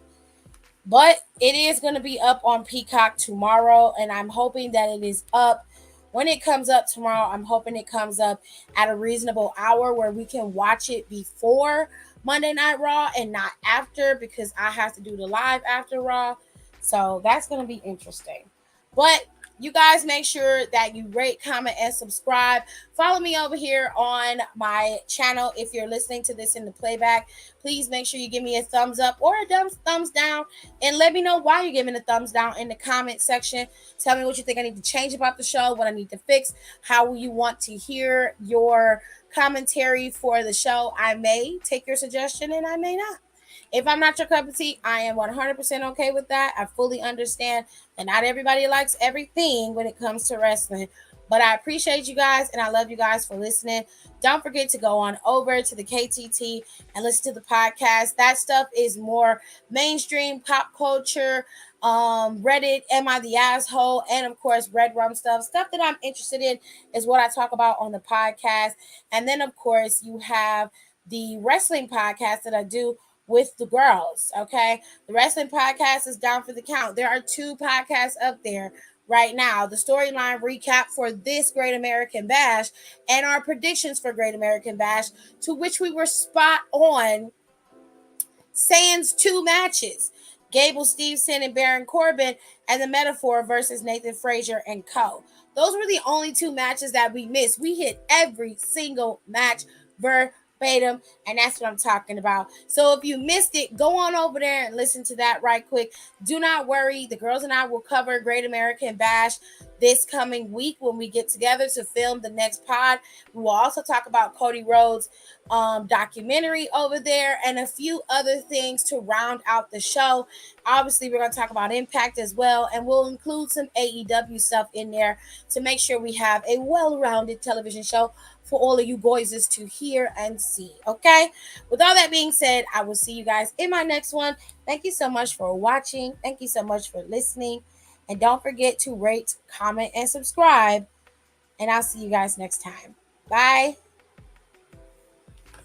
But it is going to be up on Peacock tomorrow, and I'm hoping that it is up. When it comes up tomorrow, I'm hoping it comes up at a reasonable hour where we can watch it before Monday Night Raw and not after because I have to do the live after Raw. So that's going to be interesting. But you guys make sure that you rate, comment, and subscribe. Follow me over here on my channel. If you're listening to this in the playback, please make sure you give me a thumbs up or a thumbs down and let me know why you're giving a thumbs down in the comment section. Tell me what you think I need to change about the show, what I need to fix, how you want to hear your commentary for the show. I may take your suggestion and I may not. If I'm not your cup of tea, I am 100% okay with that. I fully understand that not everybody likes everything when it comes to wrestling. But I appreciate you guys and I love you guys for listening. Don't forget to go on over to the KTT and listen to the podcast. That stuff is more mainstream pop culture, Reddit, am I the asshole, and of course Red Rum stuff that I'm interested in is what I talk about on the podcast. And then of course you have the wrestling podcast that I do with the girls. Okay, the wrestling podcast is Down for the Count. There are 2 podcasts up there right now, the storyline recap for this Great American Bash and our predictions for Great American Bash, to which we were spot on. Sans 2 matches, Gable Steveson and Baron Corbin, and the Metaphor versus Nathan Frazier and Co. Those were the only 2 matches that we missed. We hit every single match verbatim, and that's what I'm talking about. So if you missed it, go on over there and listen to that right quick. Do not worry, the girls and I will cover Great American Bash this coming week when we get together to film the next pod. We will also talk about Cody Rhodes' documentary over there and a few other things to round out the show. Obviously, we're going to talk about Impact as well, and we'll include some AEW stuff in there to make sure we have a well-rounded television show for all of you boys to hear and see. Okay, with all that being said, I will see you guys in my next one. Thank you so much for watching. Thank you so much for listening, and don't forget to rate, comment, and subscribe, and I'll see you guys next time. Bye.